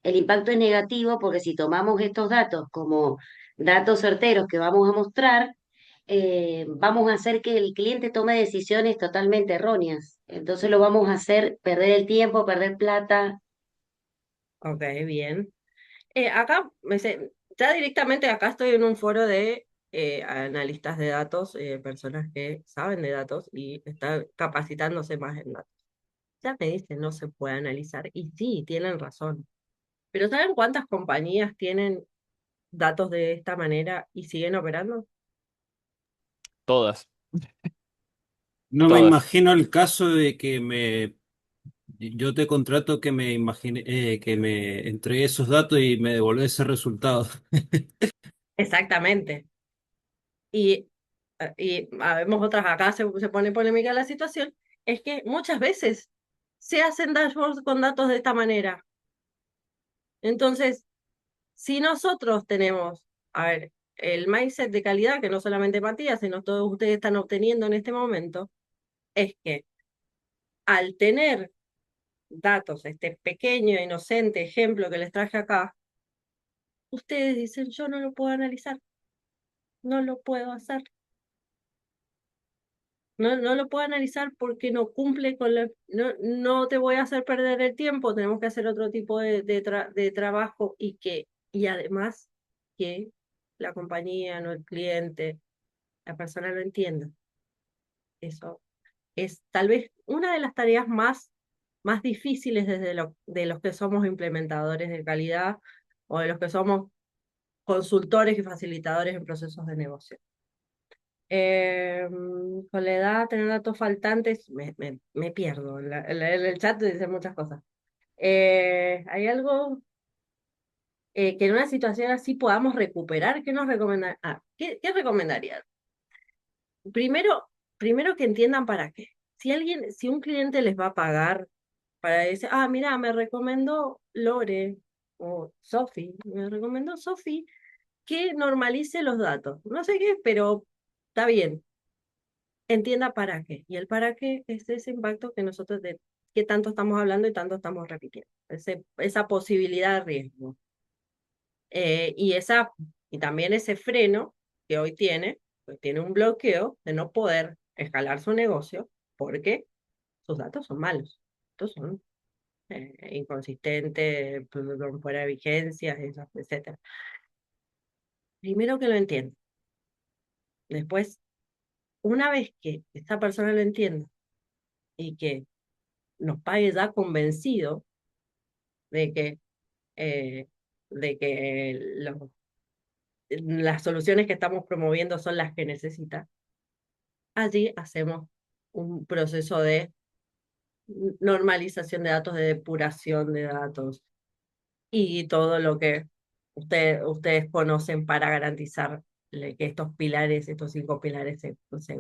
el impacto es negativo porque si tomamos estos datos como datos certeros que vamos a mostrar, vamos a hacer que el cliente tome decisiones totalmente erróneas. Entonces lo vamos a hacer perder el tiempo, perder plata. Ok, bien. Acá, ya directamente acá estoy en un foro de analistas de datos, personas que saben de datos y están capacitándose más en datos. Ya me dicen, no se puede analizar. Y sí, tienen razón. Pero ¿saben cuántas compañías tienen datos de esta manera y siguen operando? Todas, No me todas. imagino el caso de que yo te contrato que me entregue esos datos y me devuelva ese resultado. Exactamente. Y habemos otras, acá se pone polémica la situación, es que muchas veces se hacen dashboards con datos de esta manera. Entonces, si nosotros tenemos, a ver, el mindset de calidad, que no solamente Matías, sino todos ustedes están obteniendo en este momento, es que al tener datos, este pequeño, inocente ejemplo que les traje acá, ustedes dicen, yo no lo puedo analizar, no lo puedo hacer. No lo puedo analizar porque no cumple con la... No te voy a hacer perder el tiempo, tenemos que hacer otro tipo de trabajo y además que la compañía, no el cliente, la persona lo entienda. Eso es tal vez una de las tareas más difíciles de los que somos implementadores de calidad o de los que somos consultores y facilitadores en procesos de negocio. Con la edad, tener datos faltantes, me pierdo. En el chat dice muchas cosas. ¿Hay algo que en una situación así podamos recuperar? ¿Qué nos recomendaría? ¿Qué recomendaría? Primero que entiendan para qué. Si un cliente les va a pagar para decir, mira, me recomendó Lore o Sofi, me recomendó Sofi que normalice los datos. No sé qué, pero está bien. Entienda para qué. Y el para qué es ese impacto que nosotros de que tanto estamos hablando y tanto estamos repitiendo. Esa posibilidad de riesgo. Eh, y, esa, y también ese freno que hoy tiene, pues tiene un bloqueo de no poder escalar su negocio porque sus datos son malos. Estos son inconsistente, fuera de vigencia, etcétera. Primero que lo entienda. Después, una vez que esta persona lo entienda y que nos pague ya convencido de que, eh, de que las soluciones que estamos promoviendo son las que necesita, allí hacemos un proceso de normalización de datos, de depuración de datos y todo lo que ustedes conocen para garantizar que estos pilares, estos 5 pilares se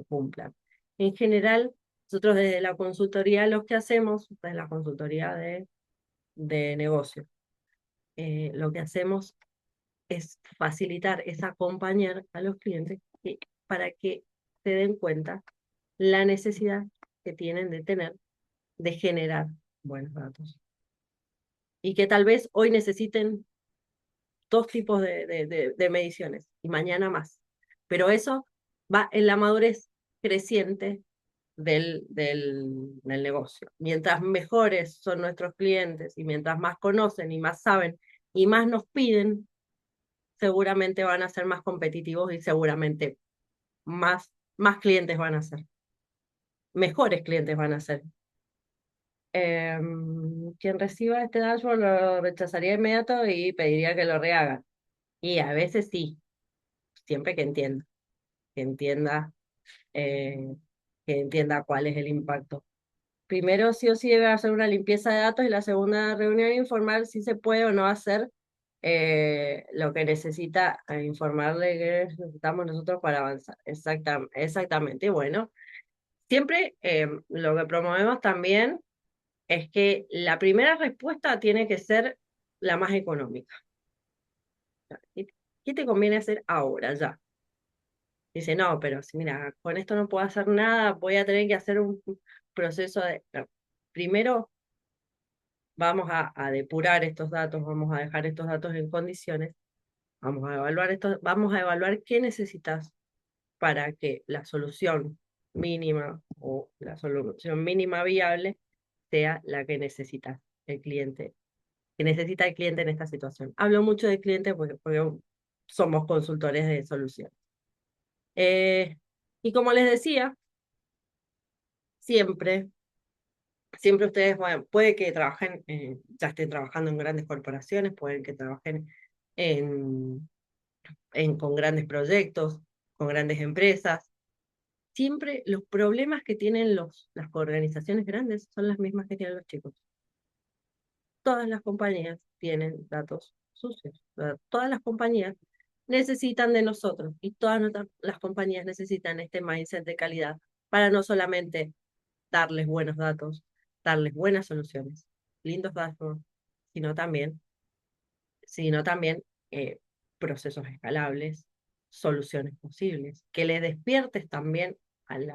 cumplan. En general, nosotros desde la consultoría lo que hacemos, desde la consultoría de negocio, lo que hacemos es facilitar, es acompañar a los clientes para que se den cuenta la necesidad que tienen de tener, de generar buenos datos. Y que tal vez hoy necesiten 2 tipos de mediciones y mañana más. Pero eso va en la madurez creciente del negocio. Mientras mejores son nuestros clientes y mientras más conocen y más saben y más nos piden, seguramente van a ser más competitivos y seguramente más clientes van a ser, mejores clientes van a ser. Quien reciba este dashboard lo rechazaría inmediato y pediría que lo rehagan. Y a veces sí, siempre que entienda, eh, que entienda cuál es el impacto. Primero, sí o sí debe hacer una limpieza de datos y la segunda reunión informar si se puede o no hacer lo que necesita, informarle que necesitamos nosotros para avanzar. Exactamente. Y bueno, siempre lo que promovemos también es que la primera respuesta tiene que ser la más económica. ¿Qué te conviene hacer ahora, ya? Dice, no, pero si mira, con esto no puedo hacer nada, voy a tener que hacer un proceso de... No. Primero vamos a depurar estos datos, vamos a dejar estos datos en condiciones, vamos a evaluar qué necesitas para que la solución mínima o la solución mínima viable sea la que necesita el cliente, en esta situación. Hablo mucho de cliente porque somos consultores de soluciones. Y como les decía, siempre ustedes, bueno, puede que trabajen, ya estén trabajando en grandes corporaciones, pueden que trabajen en, con grandes proyectos, con grandes empresas. Siempre los problemas que tienen las organizaciones grandes son las mismas que tienen los chicos. Todas las compañías tienen datos sucios. Todas las compañías necesitan de nosotros y todas las compañías necesitan este mindset de calidad para no solamente darles buenos datos, darles buenas soluciones, lindos datos, sino también, sino también procesos escalables, soluciones posibles, que le despiertes también al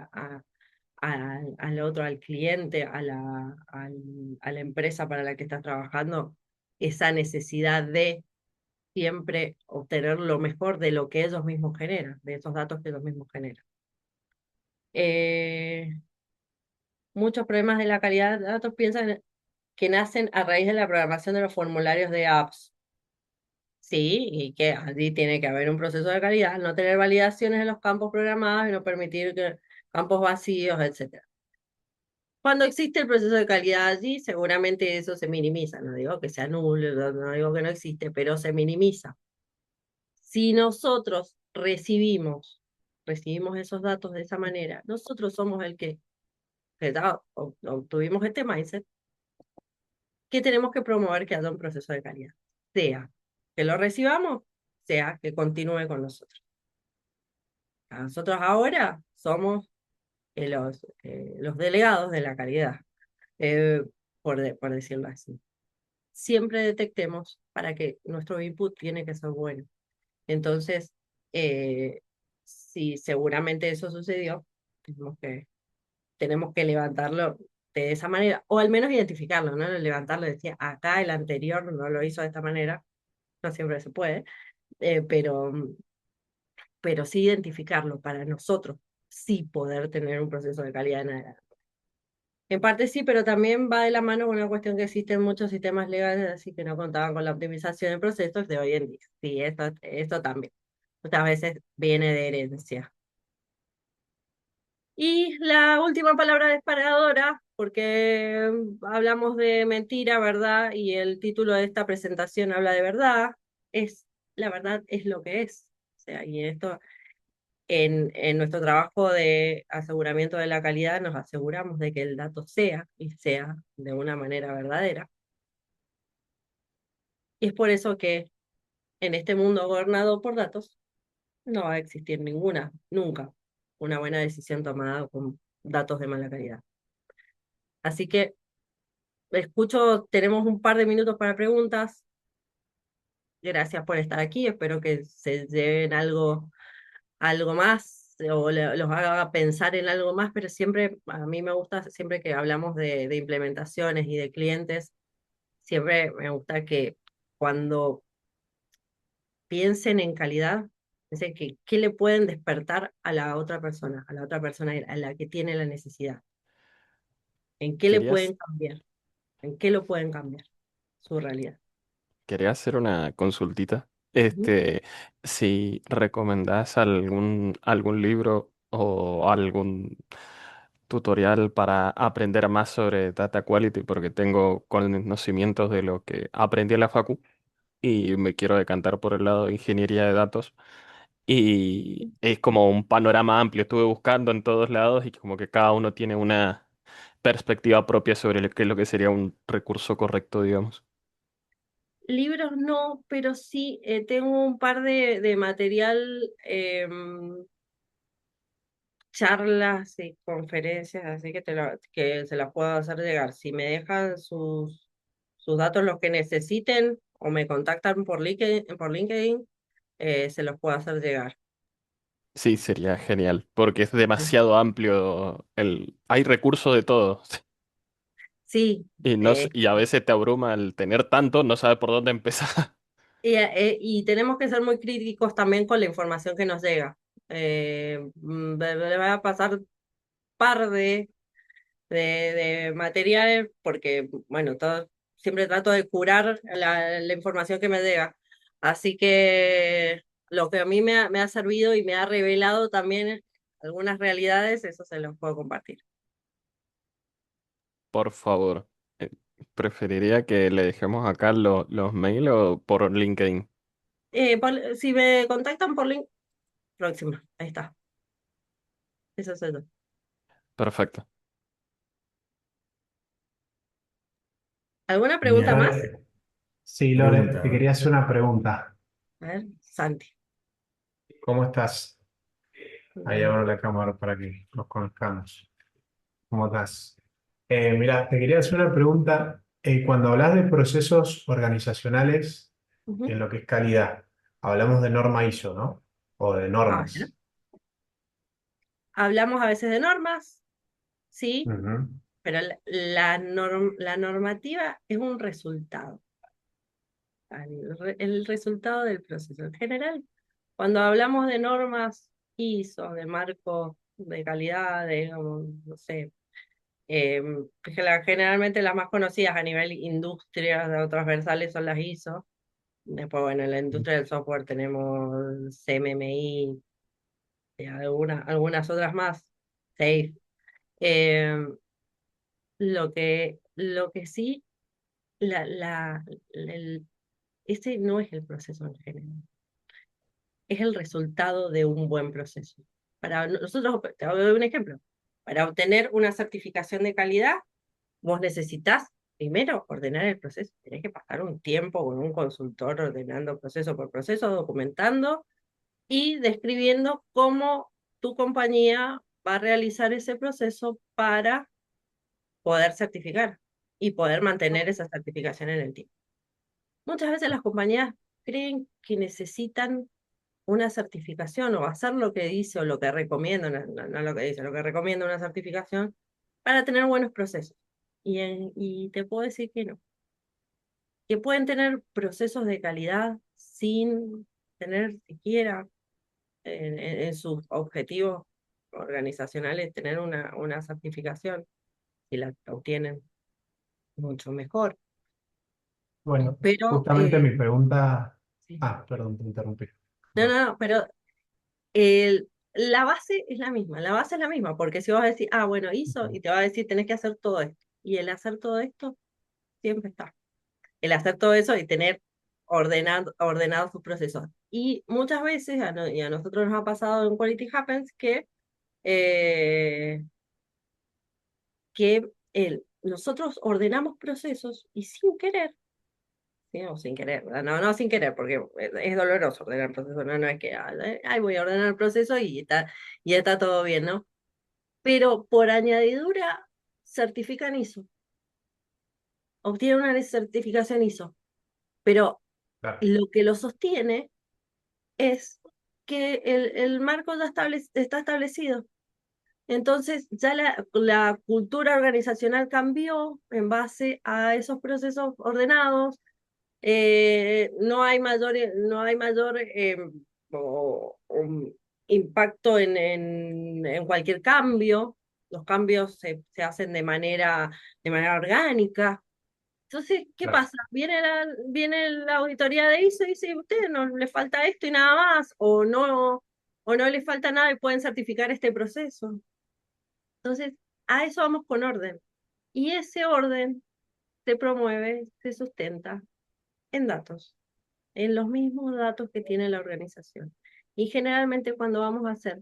otro, al cliente, a la empresa para la que estás trabajando, esa necesidad de siempre obtener lo mejor de lo que ellos mismos generan, de esos datos que ellos mismos generan. Muchos problemas de la calidad de datos piensan que nacen a raíz de la programación de los formularios de apps. Sí, y que allí tiene que haber un proceso de calidad, no tener validaciones en los campos programados y no permitir campos vacíos, etc. Cuando existe el proceso de calidad allí, seguramente eso se minimiza. No digo que sea nulo, no digo que no existe, pero se minimiza. Si nosotros recibimos esos datos de esa manera, nosotros somos el que ya obtuvimos este mindset, que tenemos que promover que haya un proceso de calidad. Sea que lo recibamos, sea que continúe con nosotros. Nosotros ahora somos los delegados de la calidad, por decirlo así. Siempre detectemos para que nuestro input tiene que ser bueno. Entonces, si seguramente eso sucedió, tenemos que levantarlo de esa manera, o al menos identificarlo, ¿no? Levantarlo, decía, acá el anterior no lo hizo de esta manera, no siempre se puede, eh, pero, pero sí identificarlo para nosotros, sí poder tener un proceso de calidad en adelante. En parte sí, pero también va de la mano con una cuestión que existen muchos sistemas legales, así que no contaban con la optimización de procesos de hoy en día. Sí, esto también. Muchas veces viene de herencia. Y la última palabra disparadora, porque hablamos de mentira, verdad, y el título de esta presentación habla de verdad, es la verdad es lo que es. O sea, y esto en nuestro trabajo de aseguramiento de la calidad nos aseguramos de que el dato sea y sea de una manera verdadera. Y es por eso que en este mundo gobernado por datos no va a existir nunca, una buena decisión tomada con datos de mala calidad. Así que escucho, tenemos un par de minutos para preguntas. Gracias por estar aquí, espero que se lleven algo más o los haga pensar en algo más, pero siempre, a mí me gusta, siempre que hablamos de implementaciones y de clientes, siempre me gusta que cuando piensen en calidad, piensen que qué le pueden despertar a la otra persona a la que tiene la necesidad, en qué le Querías, pueden cambiar, en qué lo pueden cambiar, su realidad. quería hacer una consultita. Ujú. Si recomendás algún libro o algún tutorial para aprender más sobre data quality, porque tengo conocimientos de lo que aprendí en la facu y me quiero decantar por el lado de ingeniería de datos. Y es como un panorama amplio. Estuve buscando en todos lados y como que cada uno tiene una perspectiva propia sobre qué es lo que sería un recurso correcto, digamos. Libros no, pero sí tengo un par de material, charlas y conferencias, así que, que se las puedo hacer llegar. Si me dejan sus datos, los que necesiten, o me contactan por LinkedIn, se los puedo hacer llegar. Sí, sería genial, porque es demasiado amplio hay recursos de todo. Sí, Y, no, y a veces te abruma el tener tanto, no sabes por dónde empezar. y tenemos que ser muy críticos también con la información que nos llega. Le voy a pasar par de materiales, porque, bueno, siempre trato de curar la información que me llega. Así que lo que a mí me ha servido y me ha revelado también algunas realidades, eso se los puedo compartir. Por favor. Eh, Preferiría que le dejemos acá los mails o por LinkedIn. Si me contactan por link, próxima, ahí está. Eso es todo. Perfecto. ¿Alguna pregunta Genial. más? Sí, Lore, te Pregunta. quería hacer una pregunta. A ver, Santi. ¿Cómo estás? Ahí Bien. abro la cámara para que nos conozcamos. ¿Cómo estás? Mira, te quería hacer una pregunta. Cuando hablas de procesos organizacionales Ujú. en lo que es calidad, hablamos de norma ISO, ¿no? O de A ver. normas. Hablamos a veces de normas, sí, Ujú. pero la normativa es un resultado. El resultado del proceso. En general, cuando hablamos de normas ISO, de marcos de calidad, no sé, generalmente las más conocidas a nivel industria de transversales son las ISO. Después, bueno, en la industria del software tenemos CMMI y algunas otras más, SAFe. Eh, lo que sí, ese no es el proceso en general. Es el resultado de un buen proceso. Para nosotros, te doy un ejemplo, para obtener una certificación de calidad, vos necesitas primero ordenar el proceso. Tenés que pasar un tiempo con un consultor ordenando proceso por proceso, documentando y describiendo cómo tu compañía va a realizar ese proceso para poder certificar y poder mantener esa certificación en el tiempo. Muchas veces las compañías creen que necesitan una certificación o hacer lo que dice o lo que recomienda, no lo que dice, lo que recomienda una certificación para tener buenos procesos. Y te puedo decir que no, que pueden tener procesos de calidad sin tener siquiera en sus objetivos organizacionales tener una certificación. y la obtienen mucho mejor. Bueno, Pero, justamente mi pregunta... sí. Ah, perdón, te interrumpí. No, No. no, no, pero la base es la misma, la base es la misma, porque si vos decís, ah, bueno, hizo, Ujú. y te va a decir, tenés que hacer todo esto, y el hacer todo esto siempre está. El hacer todo eso y tener ordenados sus procesos. Y muchas veces, y a nosotros nos ha pasado en Quality Happens, eh, nosotros ordenamos procesos y sin querer, ¿sí? O sin querer, ¿verdad? No, no sin querer, porque es doloroso ordenar procesos, no, no es que, ay, voy a ordenar el proceso y está todo bien, ¿no? Pero por añadidura certifican ISO, obtienen una certificación ISO, pero Claro, lo que lo sostiene es que el marco ya está establecido. Entonces ya la cultura organizacional cambió en base a esos procesos ordenados. No hay mayor impacto en cualquier cambio. Los cambios se hacen de manera orgánica. Entonces, ¿qué claro. pasa? Viene la auditoría de ISO y dice, usted no le falta esto y nada más, o no le falta nada y pueden certificar este proceso. Entonces, a eso vamos con orden. Y ese orden se promueve, se sustenta en datos, en los mismos datos que tiene la organización. Y generalmente cuando vamos a hacer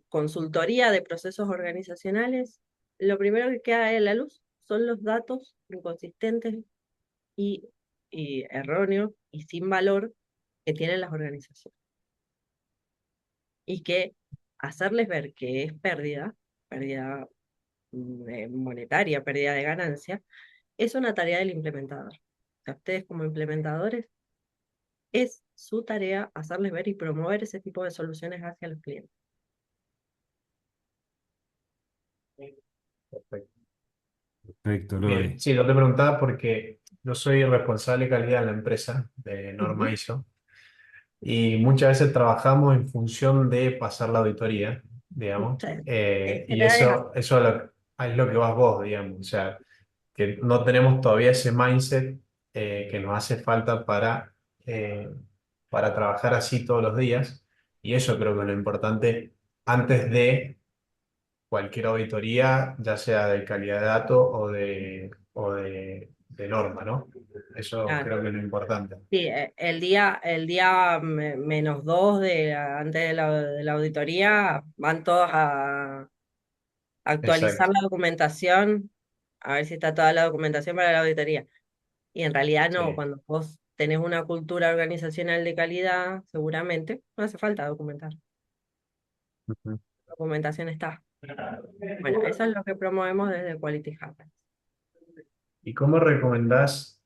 consultoría de procesos organizacionales, lo primero que queda en la luz son los datos inconsistentes y, y erróneos y sin valor que tienen las organizaciones. Y que hacerles ver que es pérdida monetaria, pérdida de ganancia, es una tarea del implementador. O sea, ustedes como implementadores, es su tarea hacerles ver y promover ese tipo de soluciones hacia los clientes. Perfecto. Perfecto, Bien, Lore. sí, yo te preguntaba porque yo soy el responsable de calidad en la empresa de Norma Ujú. ISO y muchas veces trabajamos en función de pasar la auditoría, digamos, Sí, y general es así. eso es lo que vas vos, digamos, o sea, que no tenemos todavía ese mindset que nos hace falta para trabajar así todos los días y eso creo que es lo importante antes de cualquier auditoría, ya sea de calidad de datos o de norma, ¿no? Eso Claro. creo que es lo importante. Sí, el día -2 antes de la auditoría, van todos a actualizar Exacto. la documentación, a ver si está toda la documentación para la auditoría. Y en realidad no, Sí. cuando vos tenés una cultura organizacional de calidad, seguramente no hace falta documentar. Ujú. La documentación está. Bueno, eso es lo que promovemos desde Quality Hub. ¿Y cómo recomendás,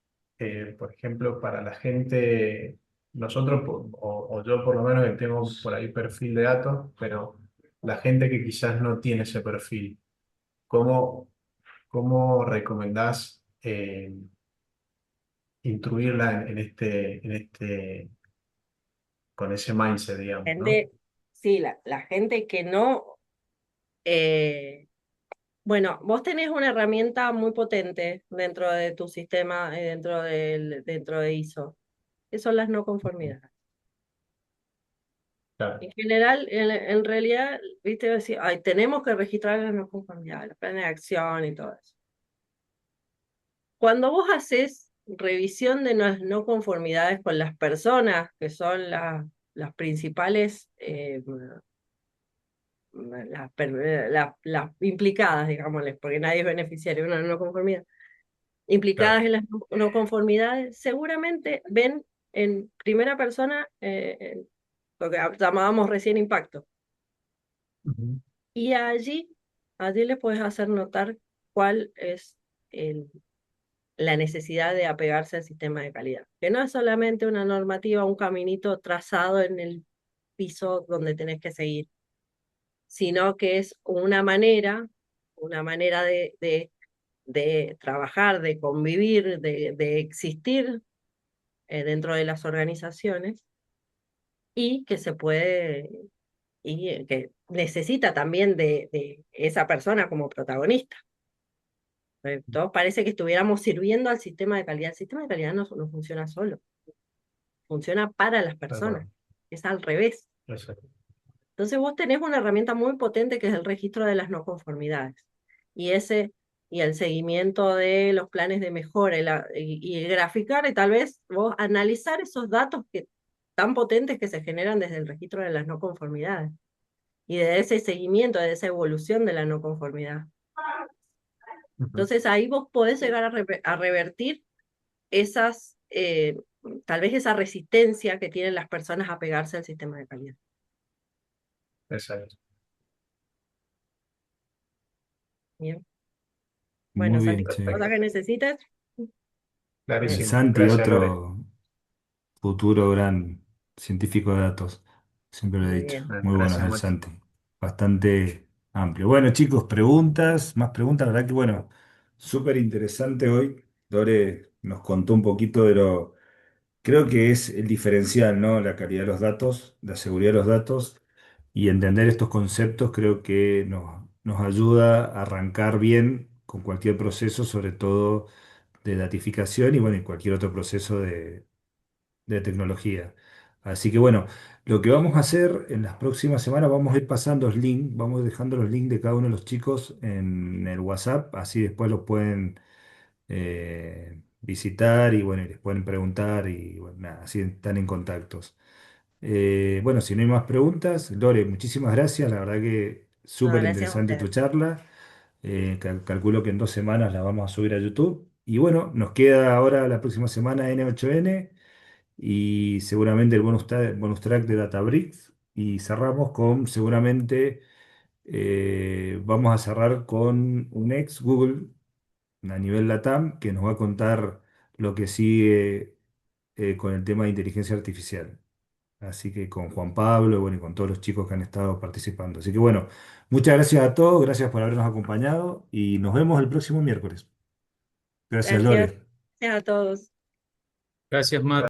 por ejemplo, para la gente, nosotros, o yo por lo menos que tengo por ahí perfil de datos, pero la gente que quizás no tiene ese perfil, ¿cómo recomendás instruirla con ese mindset, digamos, ¿no? Sí, la gente que no. eh, bueno, vos tenés una herramienta muy potente dentro de tu sistema, dentro de ISO, que son las no conformidades. Claro. En general, en realidad, viste, decir, ay, tenemos que registrar las no conformidades, los planes de acción y todo eso. Cuando vos haces revisión de las no conformidades con las personas, que son las principales, las implicadas, digámosles, porque nadie es beneficiario de una no conformidad, implicadas Claro. en las no conformidades, seguramente ven en primera persona lo que llamábamos recién impacto. Ujú. Y allí le puedes hacer notar cuál es la necesidad de apegarse al sistema de calidad, que no es solamente una normativa, un caminito trazado en el piso donde tenés que seguir, sino que es una manera de trabajar, de convivir, de existir dentro de las organizaciones y que se puede y que necesita también de esa persona como protagonista. Todo parece que estuviéramos sirviendo al sistema de calidad. El sistema de calidad no funciona solo, funciona para las Tal personas, cual. es al revés. Exacto. Entonces vos tenés una herramienta muy potente que es el registro de las no conformidades. Y y el seguimiento de los planes de mejora y graficar y tal vez vos analizar esos datos tan potentes que se generan desde el registro de las no conformidades y de ese seguimiento, de esa evolución de la no conformidad. Ujú. Entonces ahí vos podés llegar a revertir esas, tal vez esa resistencia que tienen las personas a pegarse al sistema de calidad. Exacto. Bien. Bueno, Muy Santi, bien, che. cosa Perfecto. que necesites, El Clarísimo. Santi, Gracias, Lore. otro futuro gran científico de datos, siempre lo he muy dicho. bien. Muy bueno es Gracias, el Maxi. Santi, bastante amplio. Bueno, chicos, preguntas, más preguntas, la verdad que bueno, súper interesante hoy. Lore nos contó un poquito de lo, creo que es el diferencial, ¿no? La calidad de los datos, la seguridad de los datos y entender estos conceptos creo que nos ayuda a arrancar bien con cualquier proceso, sobre todo de datificación y bueno, y cualquier otro proceso de tecnología. Así que bueno, lo que vamos a hacer en las próximas semanas, vamos a ir pasando los links, vamos dejando los links de cada uno de los chicos en el WhatsApp, así después los pueden visitar y bueno, y les pueden preguntar y bueno, nada, así están en contactos. Bueno, si no hay más preguntas, Lore, muchísimas gracias, la verdad que No, súper gracias a interesante tu ustedes. charla. Calculo que en 2 semanas la vamos a subir a YouTube. Y bueno, nos queda ahora la próxima semana N8N y seguramente el bonus track de Databricks. Y cerramos con, seguramente, vamos a cerrar con un ex Google a nivel LATAM que nos va a contar lo que sigue con el tema de inteligencia artificial. Así que con Juan Pablo, bueno, y con todos los chicos que han estado participando. Así que bueno, muchas gracias a todos, gracias por habernos acompañado y nos vemos el próximo miércoles. Gracias, Gracias. Lore. Gracias a todos. Gracias, Matt.